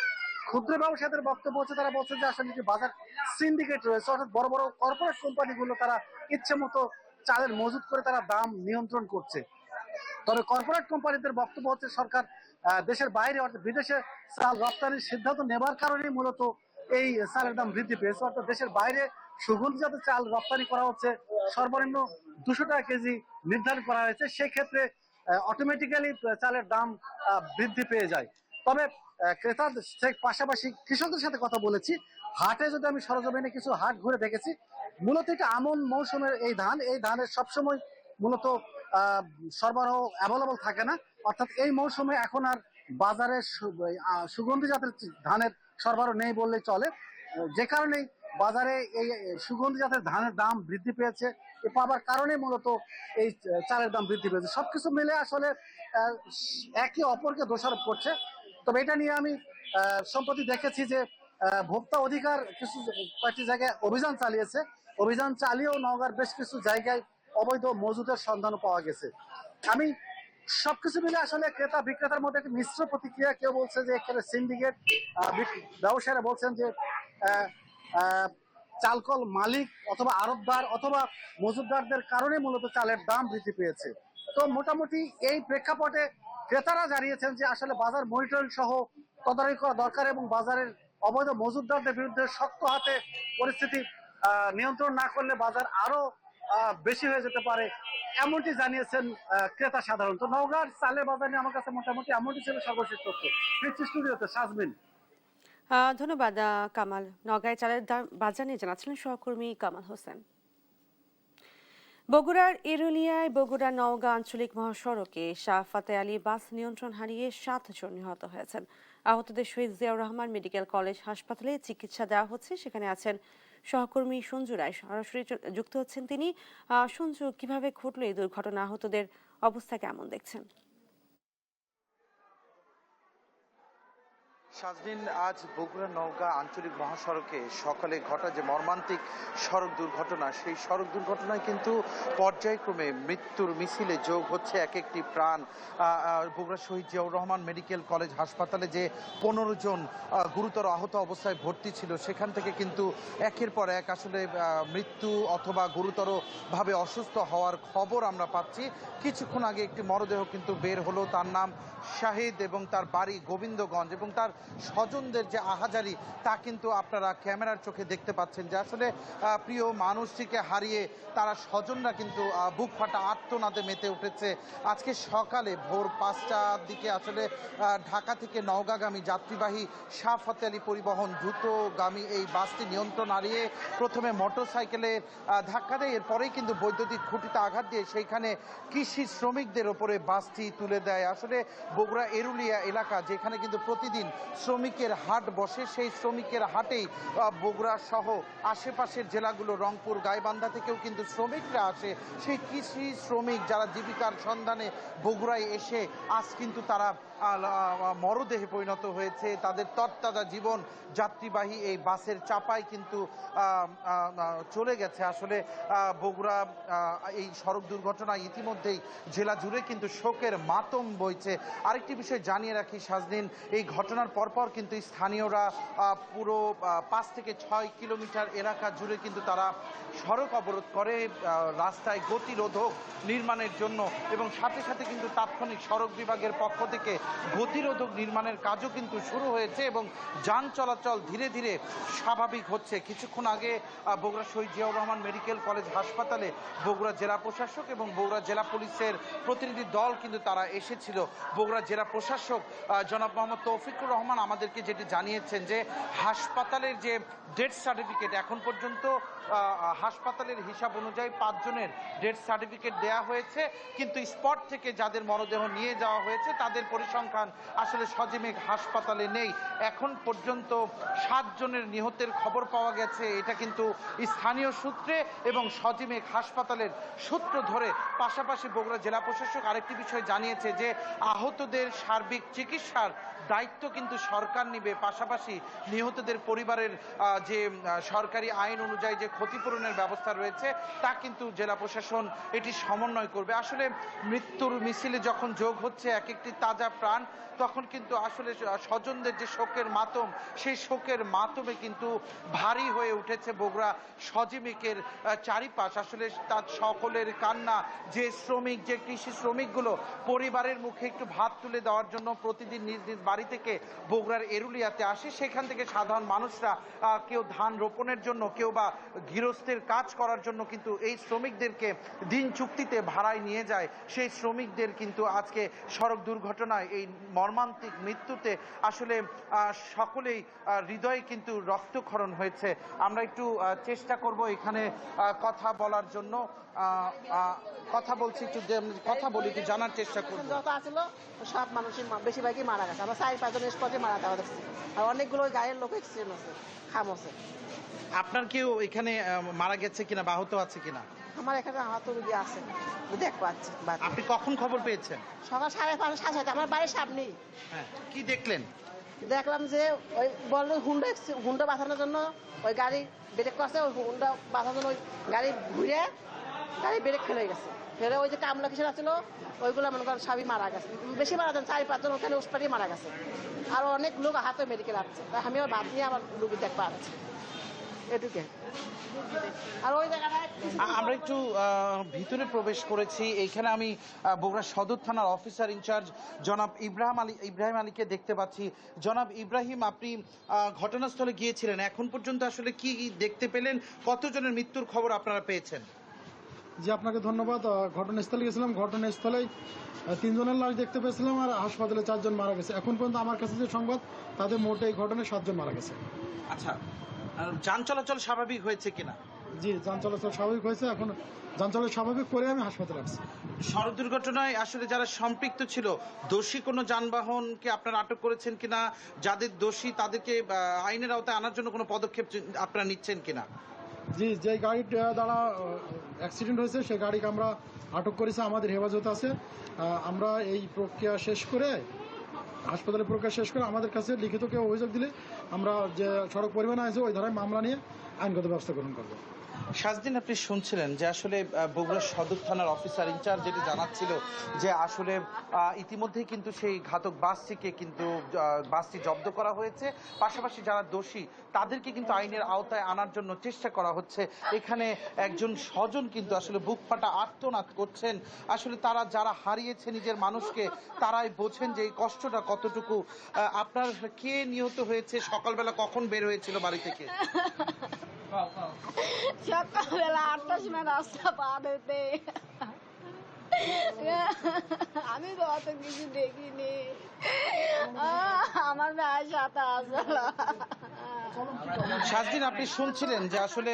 ক্ষুদ্র ব্যবসায়ীদের বক্তব্য হচ্ছে, তারা বলছে যে আসলে যে বাজার সিন্ডিকেট রয়েছে, অর্থাৎ বড় বড় কর্পোরেট কোম্পানিগুলো তারা ইচ্ছে মতো চালের মজুত করে তারা দাম নিয়ন্ত্রণ করছে। তবে কর্পোরেট কোম্পানিদের বক্তব্য হচ্ছে সরকার দেশের বাইরে অর্থাৎ বিদেশে চাল রপ্তানির সিদ্ধান্ত নেবার কারণেই মূলত এই চালের দাম বৃদ্ধি পেয়েছে। অর্থাৎ দেশের বাইরে সুগন্ধিজাত চাল রপ্তানি করা হচ্ছে, সর্বনিম্ন 200 টাকা কেজি নির্ধারণ করা হয়েছে। সেক্ষেত্রে অটোমেটিক্যালি চালের দাম বৃদ্ধি পেয়ে যায়। তবে ক্রেতাদের পাশাপাশি কৃষকদের সাথে কথা বলেছি। হাটে যদি আমি সরজমিনে কিছু হাট ঘুরে দেখেছি, মূলত এটা আমন মৌসুমের এই ধানের সবসময় মূলত সরবরাহ অ্যাভেলেবল থাকে না। অর্থাৎ এই মৌসুমে এখন আর বাজারে সুগন্ধি জাতের ধানের সরবরাহ নেই বললেই চলে, যে কারণে বাজারে এই সুগন্ধি জাতের ধানের দাম বৃদ্ধি পেয়েছে। এ পাবার কারণে মূলত এই চালের দাম বৃদ্ধি পেয়েছে। সবকিছু মিলে আসলে একে অপরকে দোষারোপ করছে। তবে এটা নিয়ে আমি সম্প্রতি দেখেছি যে ভোক্তা অধিকার কয়েকটি জায়গায় অভিযান চালিয়েছে। অভিযান চালিয়েও নওগাঁর বেশ কিছু জায়গায় অবৈধ মজুদের সন্ধান পাওয়া গেছে। আমি সবকিছু মিলে আসলে ক্রেতা বিক্রেতার মধ্যে একটি মিশ্র প্রতিক্রিয়া। কেউ বলছে যে এখানে সিন্ডিকেট, ব্যবসায়ীরা বলছেন যে চালকল মালিক অথবা আড়তদার অথবা মজুতদারদের কারণে মূলত চালের দাম বৃদ্ধি পেয়েছে। তো মোটামুটি এই প্রেক্ষাপটে ক্রেতারা জানিয়েছেন যে আসলে বাজার মনিটরিং সহ তদারকি করা দরকার এবং বাজারের অবৈধ মজুতদারদের বিরুদ্ধে শক্ত হাতে পরিস্থিতি নিয়ন্ত্রণ না করলে বাজার আরো বেশি হয়ে যেতে পারে, এমনটি জানিয়েছেন ক্রেতা সাধারণত। নওগাঁর চালের বাজার নিয়ে আমার কাছে মোটামুটি এমনটি ছিল সর্বশেষ তথ্য। ফিরছি স্টুডিওতে, সাজমিন। ধন্যবাদ কামাল। নওগাঁয় চালের দাম বাজার নিয়ে জানাচ্ছিলেন সহকর্মী কামাল হোসেন। বগুড়ার ইরুলিয়ায় বগুড়া নওগাঁ আঞ্চলিক মহাসড়কে শাহ ফাতে আলী বাস নিয়ন্ত্রণ হারিয়ে 7 জন নিহত হয়েছেন। আহতদের শহীদ জিয়াউর রহমান মেডিকেল কলেজ হাসপাতালে চিকিৎসা দেওয়া হচ্ছে। সেখানে আছেন সহকর্মী সঞ্জু রায়, সরাসরি যুক্ত হচ্ছেন তিনি। সঞ্জু, কিভাবে ঘটলো এই দুর্ঘটনা? আহতদের অবস্থা কেমন দেখছেন? সাজদিন, আজ বগুড়া নওগাঁ আঞ্চলিক মহাসড়কে সকালে ঘটা যে মর্মান্তিক সড়ক দুর্ঘটনা, সেই সড়ক দুর্ঘটনায় কিন্তু পর্যায়ক্রমে মৃত্যুর মিছিলে যোগ হচ্ছে এক একটি প্রাণ। বগুড়া শহীদ জিয়াউর রহমান মেডিকেল কলেজ হাসপাতালে যে 15 জন গুরুতর আহত অবস্থায় ভর্তি ছিল, সেখান থেকে কিন্তু একের পর এক আসলে মৃত্যু অথবা গুরুতরভাবে অসুস্থ হওয়ার খবর আমরা পাচ্ছি। কিছুক্ষণ আগে একটি মরদেহ কিন্তু বের হলো, তার নাম শাহিদ এবং তার বাড়ি গোবিন্দগঞ্জ, এবং তার স্বজনদের যে আহাজারি তা কিন্তু আপনারা ক্যামেরার চোখে দেখতে পাচ্ছেন যে আসলে প্রিয় মানুষটিকে হারিয়ে তারা স্বজনরা কিন্তু বুক ফাটা আর্তনাদে মেতে উঠেছে। আজকে সকালে ভোর 5টার দিকে আসলে ঢাকা থেকে নওগাঁগামী যাত্রীবাহী শাহ ফাতে আলী পরিবহন দ্রুতগামী এই বাসটি নিয়ন্ত্রণ হারিয়ে প্রথমে মোটরসাইকেলে ধাক্কা দেয়, এরপরেই কিন্তু বৈদ্যুতিক খুঁটিতে আঘাত দিয়ে সেইখানে কৃষি শ্রমিকদের ওপরে বাসটি তুলে দেয়। আসলে বগুড়া এরুলিয়া এলাকা, যেখানে কিন্তু প্রতিদিন শ্রমিকের হাট বসে, সেই শ্রমিকের হাটেই বগুড়া সহ আশেপাশের জেলাগুলো রংপুর গাইবান্ধা থেকেও কিন্তু শ্রমিকরা আসে। সেই কৃষি শ্রমিক যারা জীবিকার সন্ধানে বগুড়ায় এসে আজ কিন্তু তারা মরদেহে পরিণত হয়েছে। তাদের তরতাজা জীবন যাত্রীবাহী এই বাসের চাপায় কিন্তু চলে গেছে। আসলে বগুড়া এই সড়ক দুর্ঘটনায় ইতিমধ্যেই জেলা জুড়ে কিন্তু শোকের মাতম বইছে। আরেকটি বিষয় জানিয়ে রাখি সাজদিন, এই ঘটনার পরপর কিন্তু স্থানীয়রা পুরো 5 থেকে 6 কিলোমিটার এলাকা জুড়ে কিন্তু তারা সড়ক অবরোধ করে রাস্তায় গতিরোধক নির্মাণের জন্য, এবং সাথে সাথে কিন্তু তাৎক্ষণিক সড়ক বিভাগের পক্ষ থেকে গতিরোধক নির্মাণের কাজও কিন্তু শুরু হয়েছে এবং যান চলাচল ধীরে ধীরে স্বাভাবিক হচ্ছে। কিছুক্ষণ আগে বগুড়া শহীদ জিয়াউর রহমান মেডিকেল কলেজ হাসপাতালে বগুড়া জেলা প্রশাসক এবং বগুড়া জেলা পুলিশের প্রতিনিধি দল কিন্তু তারা এসেছিল। বগুড়া জেলা প্রশাসক জনাব মোহাম্মদ তৌফিকুর রহমান আমাদেরকে যেটি জানিয়েছেন যে হাসপাতালের যে ডেথ সার্টিফিকেট, এখন পর্যন্ত হাসপাতালের হিসাব অনুযায়ী 5 জনের ডেথ সার্টিফিকেট দেয়া হয়েছে, কিন্তু স্পট থেকে যাদের মরদেহ নিয়ে যাওয়া হয়েছে তাদের পরিসংখ্যান আসলে সজীবেগ হাসপাতালে নেই। এখন পর্যন্ত 7 জনের নিহতের খবর পাওয়া গেছে, এটা কিন্তু স্থানীয় সূত্রে এবং সজীবেগ হাসপাতালের সূত্র ধরে। পাশাপাশি বগুড়া জেলা প্রশাসক আরেকটি বিষয় জানিয়েছে যে আহতদের সার্বিক চিকিৎসার দায়িত্ব কিন্তু সরকার নিবে। পাশাপাশি নিহতদের পরিবারের যে সরকারি আইন অনুযায়ী যে ক্ষতিপূরণের ব্যবস্থা রয়েছে তা কিন্তু জেলা প্রশাসন এটি সমন্বয় করবে। আসলে মৃত্যুর মিছিলে যখন যোগ হচ্ছে এক একটি তাজা প্রাণ, প্রাণ, তখন কিন্তু আসলে স্বজনদের যে শোকের মাতম, সেই শোকের মাতমে কিন্তু ভারী হয়ে উঠেছে বগুড়া সজিমিকের চারিপাশ। আসলে তার সকলের কান্না, যে শ্রমিক, যে কৃষি শ্রমিকগুলো পরিবারের মুখে একটু ভাত তুলে দেওয়ার জন্য প্রতিদিন নিজ নিজ বাড়ি থেকে বগুড়ার এরুলিয়াতে আসে, সেখান থেকে সাধারণ মানুষরা কেউ ধান রোপণের জন্য, কেউ বা গৃহস্থের কাজ করার জন্য কিন্তু এই শ্রমিকদেরকে দিন চুক্তিতে ভাড়ায় নিয়ে যায়। সেই শ্রমিকদের কিন্তু আজকে সড়ক দুর্ঘটনায় এই মর্মান্তিক মৃত্যুতে আসলে সকলেই হৃদয়ে কিন্তু রক্তক্ষরণ হয়েছে। আমরা একটু চেষ্টা করব এখানে কথা বলার জন্য, কথা বলছি, একটু কথা বলি, একটু জানার চেষ্টা করবো। যত আসছিল সব মানুষই বেশিরভাগই মারা গেছে। আমরা 4-5 জন স্পটে মারা যাওয়া দেখছি, আর অনেকগুলো গায়ের লোক এক্সিডেন্ট আছে, খামছে। আপনার কেউ এখানে মারা গেছে কিনা বা আহত আছে কিনা? আমার এখানে আহত রোগী আছে, দেখতে পাচ্ছি। আপনি কখন খবর পেয়েছেন? সকাল 5:30 7:30। আমার বাড়ির সামনেই। হ্যাঁ, কি দেখলেন? দেখলাম যে ওই বললো হুন্ডা বাঁচানোর জন্য ওই গাড়ি ব্রেক করছে, ওই হুন্ডা বাঁচানোর জন্য ওই গাড়ি ঘুরে গাড়ি ব্রেক ফেলে গেছে। ফেলে ওই যে কামলা কিসের ছিল ওইগুলো মনে করেন সবই মারা গেছে। বেশি মারা যান 4-5 জন ওখানে উসপাটি মারা গেছে। আর অনেক লোক হাতে মেডিকেল আসছে, তাই আমি আমার ভাত নিয়ে আমার রুগী দেখতে পাচ্ছি এটুকে। আর ওই জায়গাটায় আমরা একটু ভিতরে প্রবেশ করেছি। এইখানে আমি বগুড়া সদর থানার অফিসার ইনচার্জ জনাব ইব্রাহিম আলীকে দেখতে পাচ্ছি। জনাব ইব্রাহিম, আপনি ঘটনাস্থলে গিয়েছিলেন, এখন পর্যন্ত আসলে কি দেখতে পেলেন? কতজনের মৃত্যুর খবর আপনারা পেয়েছেন? জি, আপনাকে ধন্যবাদ। ঘটনাস্থলে গেছিলাম, ঘটনাস্থলেই 3 জনের লাশ দেখতে পেয়েছিলাম, আর হাসপাতালে 4 জন মারা গেছে। এখন পর্যন্ত আমার কাছে যে সংবাদ, তাদের মোটে এই ঘটনায় 7 জন মারা গেছে। আচ্ছা, যান চলাচল স্বাভাবিক হয়েছে কিনা? জি, যান চলাচল স্বাভাবিক হয়েছে। এখন যান চলাচল স্বাভাবিক করে আমি হাসপাতালে আসছি। সড়ক দুর্ঘটনায় আসলে যারা সম্পৃক্ত ছিল, দোষী কোনো যানবাহনকে আপনারা আটক করেছেন কিনা? যাদের দোষী তাদেরকে আইনের আওতায় আনার জন্য কোনো পদক্ষেপ আপনারা নিচ্ছেন কিনা? জি, যে গাড়ির দ্বারা অ্যাক্সিডেন্ট হয়েছে সেই গাড়িকে আমরা আটক করেছি, আমাদের হেফাজতে আছে। আমরা এই প্রক্রিয়া শেষ করে, হাসপাতালের প্রক্রিয়া শেষ করে আমাদের কাছে লিখিত কেউ অভিযোগ দিলে আমরা যে সড়ক পরিবহন আছে ওই ধারায় মামলা নিয়ে আইনগত ব্যবস্থা গ্রহণ করবো। সাজদিন, আপনি শুনছিলেন যে আসলে বগুড়া সদর থানার অফিসার ইনচার্জ যেটি জানাচ্ছিল যে আসলে ইতিমধ্যেই কিন্তু সেই ঘাতক বাসটিকে কিন্তু বাসটি জব্দ করা হয়েছে, পাশাপাশি যারা দোষী তাদেরকে কিন্তু আইনের আওতায় আনার জন্য চেষ্টা করা হচ্ছে। এখানে একজন স্বজন কিন্তু আসলে বুক ফাটা আর্তনাদ করছেন। আসলে তারা যারা হারিয়েছে নিজের মানুষকে, তারাই বোঝেন যে এই কষ্টটা কতটুকু। আপনার কে নিহত হয়েছে? সকালবেলা কখন বের হয়েছিল বাড়ি থেকে? সকালবেলা 8টার সময় রাস্তা পার হতে, আমি তো অত কিছু দেখিনি। আমার ভাই সাথে আসলো। সাজদিন, আপনি শুনছিলেন যে আসলে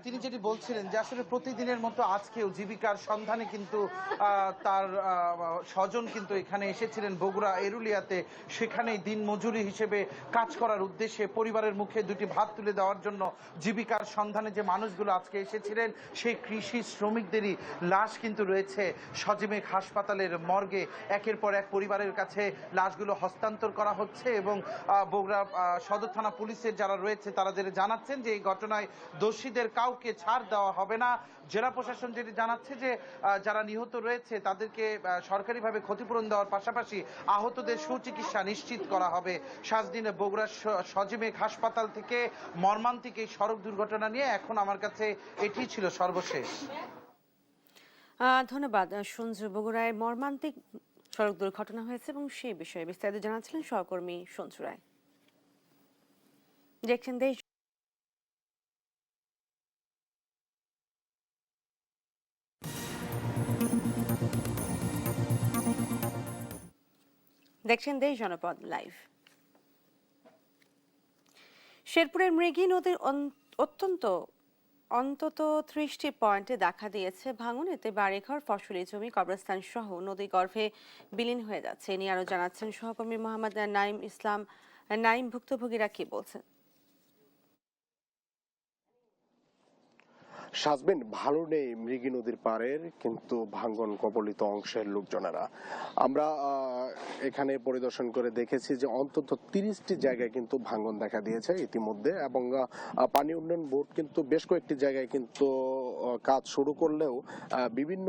তিনি যেটি বলছিলেন যে আসলে প্রতিদিনের মতো আজকেও জীবিকার সন্ধানে কিন্তু তার স্বজন কিন্তু এখানে এসেছিলেন বগুড়া এরুলিয়াতে। সেখানেই দিন মজুরি হিসেবে কাজ করার উদ্দেশ্যে পরিবারের মুখে দুটি ভাত তুলে দেওয়ার জন্য জীবিকার সন্ধানে যে মানুষগুলো আজকে এসেছিলেন, সেই কৃষি শ্রমিকদেরই লাশ কিন্তু রয়েছে সজিমেক হাসপাতালের মর্গে। একের পর এক পরিবারের কাছে লাশগুলো হস্তান্তর করা হচ্ছে এবং বগুড়া সদর থানা পুলিশের যারা রয়েছে তারা যেটা জানাচ্ছেন যে এই ঘটনায় দোষীদের কাউকে ছাড় দেওয়া হবে না। জেলা প্রশাসন যেটি জানাচ্ছে যে যারা নিহত রয়েছে তাদেরকে সরকারিভাবে ক্ষতিপূরণ দেওয়ার পাশাপাশি আহতদের সুচিকিৎসা নিশ্চিত করা হবে। সাজদিনে বগুড়া সজিমেক হাসপাতাল থেকে মর্মান্তিক এই সড়ক দুর্ঘটনা নিয়ে এখন আমার কাছে এটি ছিল সর্বশেষ। ধন্যবাদ সঞ্জু। বগুড়ায় মর্মান্তিক সড়ক দুর্ঘটনা হয়েছে এবং সেই বিষয়ে বিস্তারিত জানাচ্ছিলেন সহকর্মী সঞ্জু রায়। দেখছেন দেশ জনপদ লাইভ। শেরপুরের মৃগী নদীর অন্তত 30টি পয়েন্টে দেখা দিয়েছে ভাঙন। এতে বাড়িঘর, ফসলি জমি, কবরস্থান সহ নদী গর্ভে বিলীন হয়ে যাচ্ছে। এ নিয়ে আরো জানাচ্ছেন সহকর্মী মোহাম্মদ নাইম ইসলাম। নাইম, ভুক্তভোগীরা কি বলছেন? সাজবেন ভালো নেই মৃগী নদীর পাড়ের কিন্তু ভাঙ্গন কবলিত অংশের লোকজনেরা। আমরা এখানে পরিদর্শন করে দেখেছি যে অন্তত 30টি জায়গায় কিন্তু ভাঙ্গন দেখা দিয়েছে ইতিমধ্যে, এবং পানি উন্নয়ন বোর্ড কিন্তু বেশ কয়েকটি জায়গায় কিন্তু কাজ শুরু করলেও বিভিন্ন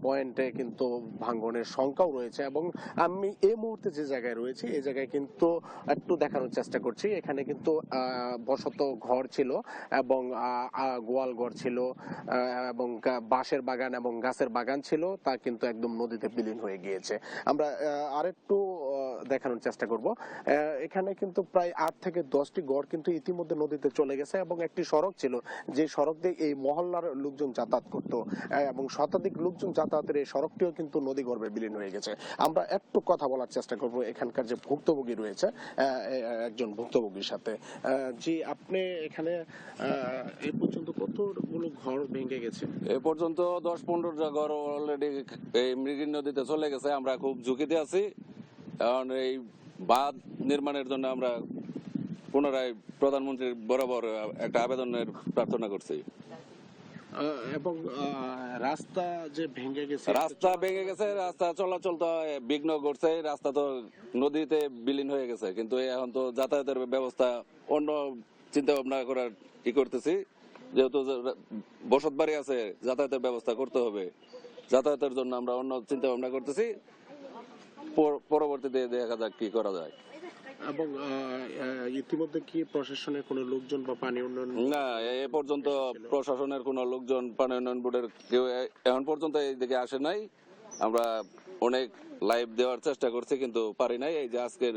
পয়েন্টে কিন্তু ভাঙ্গনের সংখ্যাও রয়েছে। এবং আমি এই মুহূর্তে যে জায়গায় রয়েছে এই জায়গায় কিন্তু একটু দেখানোর চেষ্টা করছি। এখানে কিন্তু বসত ঘর ছিল এবং গোয়াল ঘর ছিল এবং বাঁশের বাগান এবং গাছের বাগান ছিল, তা কিন্তু একদম নদীতে বিলীন হয়ে গিয়েছে। আমরা আরেকটু দেখানোর চেষ্টা করব। এখানে কিন্তু প্রায় 8 থেকে 10টি ঘর কিন্তু ইতিমধ্যে নদীতে চলে গেছে এবং একটি সড়ক ছিল যে সড়ক দিয়ে এই মহল্লার লোকজন যাতায়াত করত এবং শতাধিক লোকজন যাতায়াতের এই সড়কটিও কিন্তু নদী গর্ভে বিলীন হয়ে গেছে। আমরা একটু কথা বলার চেষ্টা করব এখানকার যে ভুক্তভোগী রয়েছে একজন ভুক্তভোগীর সাথে। জি, আপনি এখানে এই পর্যন্ত কতগুলো ঘর ভেঙে গেছে? এ পর্যন্ত 10-15টা ঘর অলরেডি এই মৃগী নদীতে চলে গেছে। আমরা খুব ঝুঁকিতে আছি, কারণ এই বাঁধ নির্মাণের জন্য আমরা পুনরায় প্রধানমন্ত্রীর বরাবর একটা আবেদনের প্রার্থনা করছি। এবং রাস্তা যে ভেঙে গেছে, রাস্তা চলাচল তো বিঘ্ন ঘটছে, রাস্তা তো নদীতে বিলীন হয়ে গেছে, কিন্তু এখন তো যাতায়াতের ব্যবস্থা অন্য চিন্তা ভাবনা করার কি করতেছি, যেহেতু বসত বাড়ি আছে যাতায়াতের ব্যবস্থা করতে হবে, যাতায়াতের জন্য আমরা অন্য চিন্তা ভাবনা করতেছি। পরবর্তীতে দেখা যাক কি করা যায়। এবং ইতিমধ্যে কি প্রশাসনের কোনো লোকজন বা পানি উন্নয়ন? না, এ পর্যন্ত প্রশাসনের কোনো লোকজন পানি উন্নয়ন বোর্ডের কেউ এখন পর্যন্ত এইদিকে আসে নাই। আমরা অনেক লাইভ দেওয়ার চেষ্টা করছি কিন্তু পারি নাই। এই যে আজকের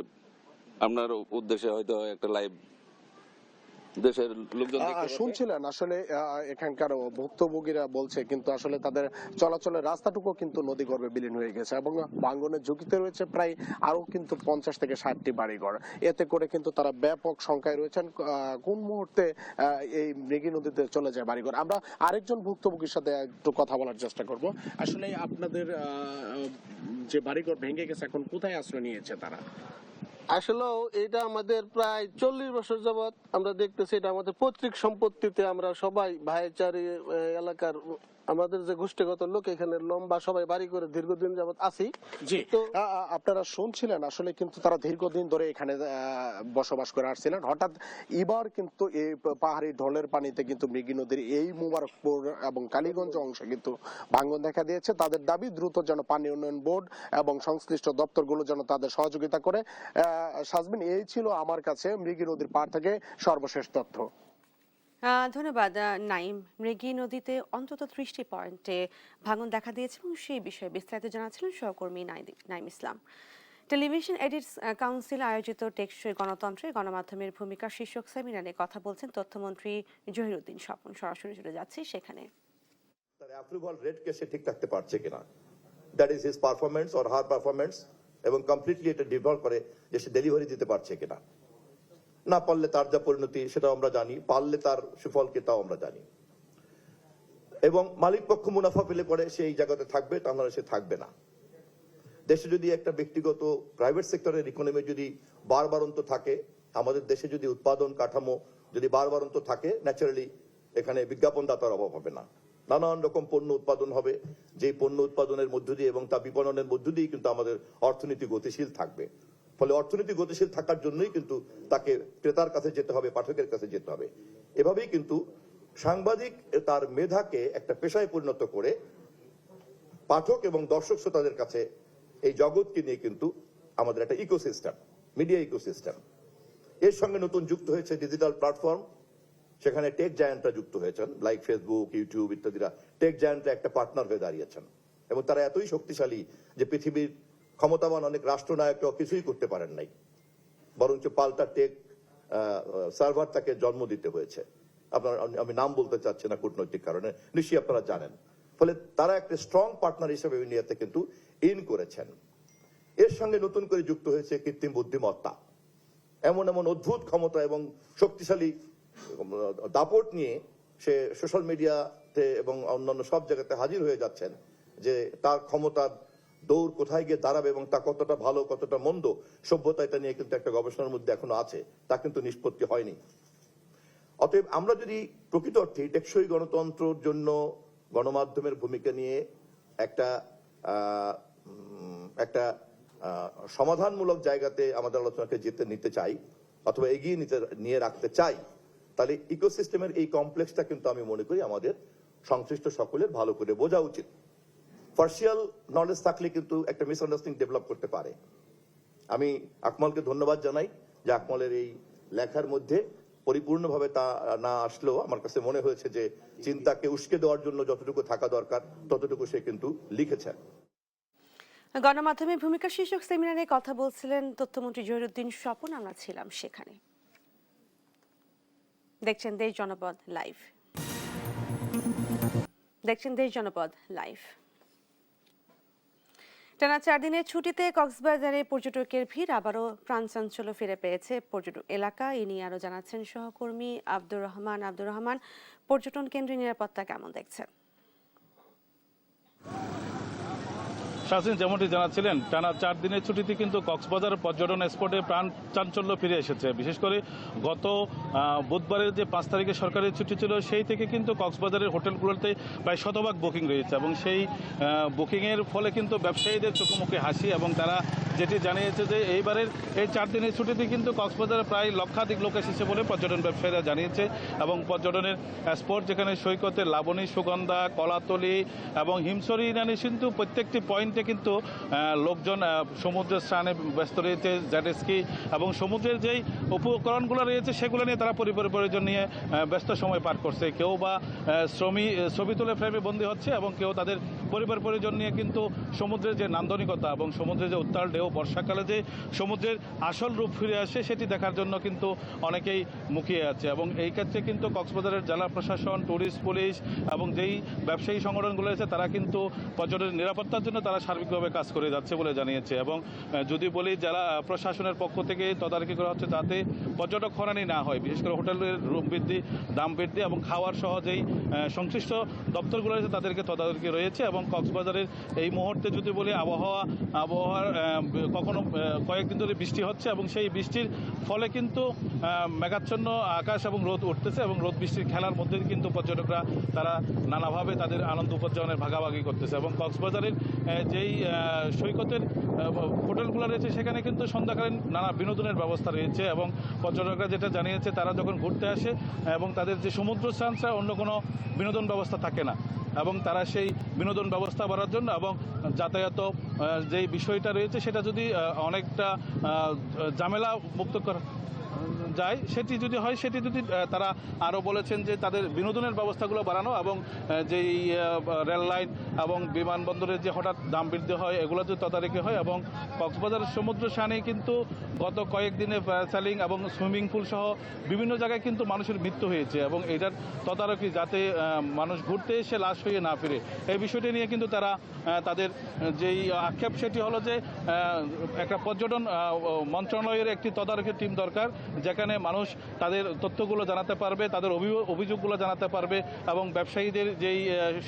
আপনার উদ্দেশ্যে হয়তো একটা লাইভ দেশের লোকজন শুনছিলেন। আসলে এখানকার ভুক্তভোগীরা বলছে কিন্তু আসলে তাদের চলাচলের রাস্তাটুকু কিন্তু নদী গর্ভে বিলীন হয়ে গেছে এবং ভাঙ্গনের ঝুঁকিতে রয়েছে প্রায় আরো কিন্তু 50 থেকে 60টি বাড়িঘর। এতে করে কিন্তু তারা ব্যাপক সংখ্যায় রয়েছেন। কোন মুহূর্তে এই মৃগী নদীতে চলে যায় বাড়িঘর। আমরা আরেকজন ভুক্তভোগীর সাথে একটু কথা বলার চেষ্টা করব। আসলে আপনাদের যে বাড়িঘর ভেঙে গেছে এখন কোথায় আশ্রয় নিয়েছে তারা? আসলেও এটা আমাদের প্রায় 40 বছর যাবত আমরা দেখতেছি, এটা আমাদের পৈতৃক সম্পত্তিতে আমরা সবাই ভাইচারি এলাকার আমাদের যে গোষ্ঠীগত লোক এখানে লম্বা সবাই বাড়ি করে দীর্ঘদিন যাবত আছি। জি, আপনারা শুনছিলেন আসলে কিন্তু তারা দীর্ঘদিন ধরে এখানে বসবাস করে আসছিলেন। হঠাৎ এবার কিন্তু এই পাহাড়ি ঢলের পানিতে কিন্তু মৃগী নদীর এই মুবারকপুর এবং কালীগঞ্জ অংশে কিন্তু ভাঙ্গন দেখা দিয়েছে। তাদের দাবি দ্রুত যেন পানি উন্নয়ন বোর্ড এবং সংশ্লিষ্ট দপ্তরগুলো যেন তাদের সহযোগিতা করে। সাজবিন, এই ছিল আমার কাছে মৃগী নদীর পাড় থেকে সর্বশেষ তথ্য। ধন্যবাদ নাইম। মৃগী নদীতে অন্তত 30টি পয়েন্টে ভাঙন দেখা দিয়েছে এবং সেই বিষয়ে বিস্তারিত জানাচ্ছিলেন সহকর্মী নাইম ইসলাম। টেলিভিশন এডিটস কাউন্সিল আয়োজিত টেকসই গণতন্ত্রে গণমাধ্যমের ভূমিকা শীর্ষক সেমিনারে কথা বলছেন তথ্যমন্ত্রী জহিরুদ্দিন স্বপন। সরাসরি চলে যাচ্ছে সেখানে। তার অ্যাপ্রুভাল রেট কেসে ঠিক রাখতে পারছে কিনা, that is his performance or her performance, এবং কমপ্লিটলি এটা ডিভলভ করে যে সে ডেলিভারি দিতে পারছে কিনা। না পারলে তার যা পরিণতি সেটাও আমরা জানি, পারলে তার সুফল কি তাও আমরা জানি। এবং মালিক পক্ষ মুনাফা পেলে পরে সে এই জায়গাতে থাকবে, তা নাহলে সে থাকবে না। দেশে যদি একটা ব্যক্তিগত প্রাইভেট সেক্টরের ইকোনমি যদি বারবারন্ত থাকে, আমাদের দেশে যদি উৎপাদন কাঠামো যদি বারবারন্ত থাকে, ন্যাচারালি এখানে বিজ্ঞাপনদাতার অভাব হবে না। নানান রকম পণ্য উৎপাদন হবে, যে পণ্য উৎপাদনের মধ্য দিয়ে এবং তা বিপণনের মধ্য দিয়ে কিন্তু আমাদের অর্থনীতি গতিশীল থাকবে। ফলে অর্থনীতি গতিশীল থাকার জন্যই কিন্তু তাকে ক্রেতার কাছে যেতে হবে, পাঠকের কাছে যেতে হবে। এভাবেই কিন্তু সাংবাদিক তার মেধাকে একটা পেশায় পরিণত করে পাঠক এবং দর্শক শ্রোতাদের কাছে এই জগৎকে নিয়ে কিন্তু আমাদের একটা ইকোসিস্টেম, মিডিয়া ইকোসিস্টেম। এর সঙ্গে নতুন যুক্ত হয়েছে ডিজিটাল প্ল্যাটফর্ম, সেখানে টেক জায়ান্টরা যুক্ত হয়েছেন, লাইক ফেসবুক, ইউটিউব ইত্যাদিরা। টেক জায়ান্টরা একটা পার্টনার হয়ে দাঁড়িয়েছেন এবং তারা এতই শক্তিশালী যে পৃথিবীর ক্ষমতাবান অনেক রাষ্ট্রনায়করাও কিছুই করতে পারেন নাই, বরঞ্চ পাল্টা টেক সার্ভার তাকে জন্ম দিতে হয়েছে। আপনার আমি নাম বলতে চাচ্ছি না কূটনৈতিক কারণে, নিশ্চয়ই আপনারা জানেন। ফলে তারা একটা স্ট্রং পার্টনার হিসেবে ইন্ডিয়াতে কিন্তু ইন করেছেন। এর সঙ্গে নতুন করে যুক্ত হয়েছে কৃত্রিম বুদ্ধিমত্তা। এমন এমন অদ্ভুত ক্ষমতা এবং শক্তিশালী দাপট নিয়ে সে সোশ্যাল মিডিয়াতে এবং অন্যান্য সব জায়গাতে হাজির হয়ে যাচ্ছেন যে তার ক্ষমতার দৌড় কোথায় গিয়ে দাঁড়াবে এবং তা কতটা ভালো কতটা মন্দ সভ্যতা, এটা নিয়ে কিন্তু একটা গবেষণার মধ্যে এখনো আছে, তা কিন্তু নিষ্পত্তি হয়নি। অতএব আমরা যদি প্রকৃত অর্থে টেকসই গণতন্ত্রের জন্য গণমাধ্যমের ভূমিকা নিয়ে একটা একটা সমাধানমূলক জায়গাতে আমাদের আলোচনাকে নিতে চাই অথবা এগিয়ে নিয়ে রাখতে চাই, তাহলে ইকোসিস্টেমের এই কমপ্লেক্সটা কিন্তু আমি মনে করি আমাদের সংশ্লিষ্ট সকলের ভালো করে বোঝা উচিত। পার্সিয়াল নলেজ থাকলে কিন্তু একটা মিসআন্ডারস্ট্যান্ডিং ডেভেলপ করতে পারে। আমি আকমলকে ধন্যবাদ জানাই যে আকমলের এই লেখার মধ্যে পরিপূর্ণভাবে তা না আসলেও আমার কাছে মনে হয়েছে যে চিন্তাকে উস্কে দেওয়ার জন্য যতটুকু থাকা দরকার ততটুকু সে কিন্তু লিখেছেন। গণমাধ্যমের ভূমিকা শীর্ষক সেমিনারে কথা বলছিলেন তথ্যমন্ত্রী জহিরুদ্দিন স্বপন। আমরা ছিলাম সেখানে। দেখছেন দেশ জনপদ লাইভ। টানা 4 দিনের ছুটিতে কক্সবাজারে পর্যটকের ভিড়, আবারও প্রাণচাঞ্চল্য ফিরে পেয়েছে পর্যটক এলাকা। এ নিয়ে আরো জানাচ্ছেন সহকর্মী আব্দুর রহমান। পর্যটন কেন্দ্রের নিরাপত্তা কেমন দেখছেন? শাসিন যেমনটি জানাচ্ছিলেন, টানা 4 দিনের ছুটিতে কিন্তু কক্সবাজার পর্যটন স্পটে প্রাণ চাঞ্চল্য ফিরে এসেছে। বিশেষ করে গত বুধবারের যে 5 তারিখে সরকারি ছুটি ছিল, সেই থেকে কিন্তু কক্সবাজারের হোটেলগুলোতে প্রায় শতভাগ বুকিং রয়েছে এবং সেই বুকিংয়ের ফলে কিন্তু ব্যবসায়ীদের চোখে মুখে হাসি এবং তারা যেটি জানিয়েছে যে এইবারের এই 4 দিনের ছুটিতে কিন্তু কক্সবাজারে প্রায় লক্ষাধিক লোক এসেছে বলে পর্যটন ব্যবসায়ীরা জানিয়েছে। এবং পর্যটনের স্পট যেখানে সৈকতের লাবণী, সুগন্ধা, কলাতলি এবং হিমছড়ি ইনানি কিন্তু প্রত্যেকটি পয়েন্টে কিন্তু লোকজন সমুদ্রের স্নানে ব্যস্ত রয়েছে। জেটস্কি এবং সমুদ্রের যেই উপকরণগুলো রয়েছে সেগুলো নিয়ে তারা পরিজন নিয়ে ব্যস্ত সময় পার করছে। কেউ বা ছবি তুলে ফ্রেমে বন্দী হচ্ছে এবং কেউ তাদের পরিজন নিয়ে কিন্তু সমুদ্রের যে নান্দনিকতা এবং সমুদ্রের যে উত্তাল ঢেউ, বর্ষাকালে যে সমুদ্রের আসল রূপ ফিরে আসে সেটি দেখার জন্য কিন্তু অনেকেই মুখিয়ে আছে। এবং এই ক্ষেত্রে কিন্তু কক্সবাজারের জেলা প্রশাসন, ট্যুরিস্ট পুলিশ এবং যেই ব্যবসায়ী সংগঠনগুলো আছে তারা কিন্তু পর্যটনের নিরাপত্তার জন্য তারা সার্বিকভাবে কাজ করে যাচ্ছে বলে জানিয়েছে। এবং যদি বলি জেলা প্রশাসনের পক্ষ থেকে তদারকি করা হচ্ছে যাতে পর্যটক হয়রানি না হয়, বিশেষ করে হোটেলের রুম বৃদ্ধি, দাম বৃদ্ধি এবং খাওয়ার সহ যেই সংশ্লিষ্ট দপ্তরগুলো রয়েছে তাদেরকে তদারকি রয়েছে। এবং কক্সবাজারের এই মুহূর্তে যদি বলি আবহাওয়ার কখনো কয়েকদিন ধরে বৃষ্টি হচ্ছে এবং সেই বৃষ্টির ফলে কিন্তু মেঘাচ্ছন্ন আকাশ এবং রোদ উঠতেছে এবং রোদ বৃষ্টির খেলার মধ্যে কিন্তু পর্যটকরা তারা নানাভাবে তাদের আনন্দ উপার্জনের ভাগাভাগি করতেছে। এবং কক্সবাজারের যেই সৈকতের হোটেলগুলো রয়েছে সেখানে কিন্তু সন্ধ্যাকালীন নানা বিনোদনের ব্যবস্থা রয়েছে। এবং পর্যটকরা যেটা জানিয়েছে, তারা যখন ঘুরতে আসে এবং তাদের যে সমুদ্র স্নান ছাড়া অন্য কোনো বিনোদন ব্যবস্থা থাকে না এবং তারা সেই বিনোদন ব্যবস্থা বাড়ার জন্য এবং যাতায়াত যেই বিষয়টা রয়েছে সেটা যদি অনেকটা ঝামেলা মুক্ত করা যায়, সেটি যদি হয়, সেটি যদি তারা আরও বলেছেন যে তাদের বিনোদনের ব্যবস্থাগুলো বাড়ানো এবং যেই রেল লাইন এবং বিমানবন্দরের যে হঠাৎ দাম বৃদ্ধি হয় এগুলো যদি তদারকি হয়। এবং কক্সবাজার সমুদ্র স্নানে কিন্তু গত কয়েকদিনে প্যারাসেলিং এবং সুইমিং পুল সহ বিভিন্ন জায়গায় কিন্তু মানুষের মৃত্যু হয়েছে এবং এটার তদারকি যাতে মানুষ ঘুরতে এসে লাশ হয়ে না ফিরে, এই বিষয়টি নিয়ে কিন্তু তারা তাদের যেই আক্ষেপ সেটি হলো যে একটা পর্যটন মন্ত্রণালয়ের একটি তদারকি টিম দরকার, যেখানে মানুষ তাদের তথ্যগুলো জানাতে পারবে, তাদের অভিযোগগুলো জানাতে পারবে এবং ব্যবসায়ীদের যেই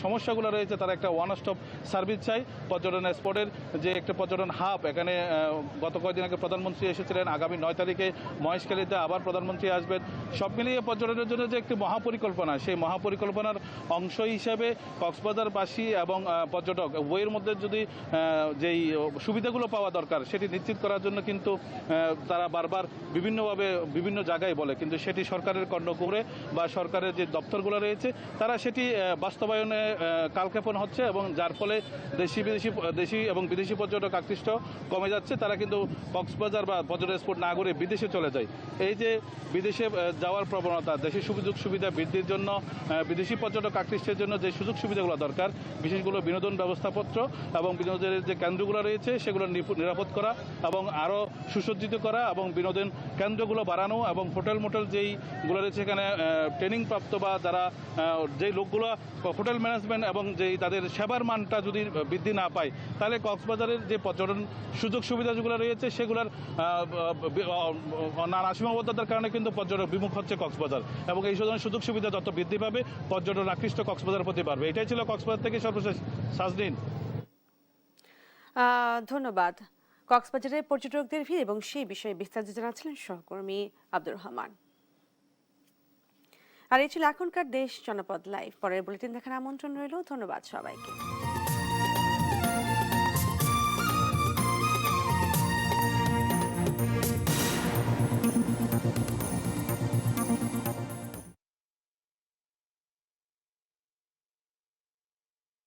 সমস্যাগুলো রয়েছে তারা একটা ওয়ান স্টপ সার্ভিস চাই। পর্যটন স্পটের যে একটা পর্যটন হাব, এখানে গত কয়েকদিন আগে প্রধানমন্ত্রী এসেছিলেন, আগামী 9 তারিখে মহেশখালীতে আবার প্রধানমন্ত্রী আসবেন। সব মিলিয়ে পর্যটনের জন্য যে একটি মহাপরিকল্পনা, সেই মহাপরিকল্পনার অংশ হিসেবে কক্সবাজারবাসী এবং পর্যটক উভয়ের মধ্যে যদি যেই সুবিধাগুলো পাওয়া দরকার সেটি নিশ্চিত করার জন্য কিন্তু তারা বারবার বিভিন্নভাবে বিভিন্ন জায়গায় বলে, কিন্তু সেটি সরকারের কর্ণকুহরে বা সরকারের যে দপ্তরগুলো রয়েছে তারা সেটি বাস্তবায়নে কালক্ষেপণ হচ্ছে এবং যার ফলে দেশি এবং বিদেশি পর্যটক আকৃষ্ট কমে যাচ্ছে। তারা কিন্তু কক্সবাজার বা পর্যটন স্পট না ঘুরে বিদেশে চলে যায়। এই যে বিদেশে যাওয়ার প্রবণতা, দেশি সুযোগ সুবিধা বৃদ্ধির জন্য, বিদেশি পর্যটক আকৃষ্টের জন্য যে সুযোগ সুবিধাগুলো দরকার, বিশেষগুলো বিনোদন ব্যবস্থাপত্র এবং বিনোদনের যে কেন্দ্রগুলো রয়েছে সেগুলো নিরাপদ করা এবং আরও সুসজ্জিত করা এবং বিনোদন কেন্দ্রগুলো বাড়ানো এবং হোটেল মোটেল যেইগুলো রয়েছে সেখানে ট্রেনিং প্রাপ্ত বা যারা যেই লোকগুলো হোটেল ম্যানেজমেন্ট এবং যেই তাদের সেবার মানটা যদি বৃদ্ধি না পায়, তাহলে কক্সবাজারের যে পর্যটন সুযোগ সুবিধা যেগুলো রয়েছে সেগুলোর নানা সীমাবদ্ধতার কারণে কিন্তু পর্যটক বিমুখ হচ্ছে কক্সবাজার এবং এই ধরনের সুযোগ সুবিধা যত বৃদ্ধি পাবে পর্যটন আকৃষ্ট কক্সবাজারের প্রতি বাড়বে। এটাই ছিল কক্সবাজার থেকে সর্বশেষ সাজদিন। ধন্যবাদ। কক্সবাজারের পর্যটকদের ভিড় এবং সেই বিষয়ে বিস্তারিত জানাচ্ছিলেন সহকর্মী আব্দুর রহমান। আর এই ছিল এখনকার দেশ জনপদ লাইভ। পরের বুলেটিন দেখার আমন্ত্রণ রইল। ধন্যবাদ সবাইকে।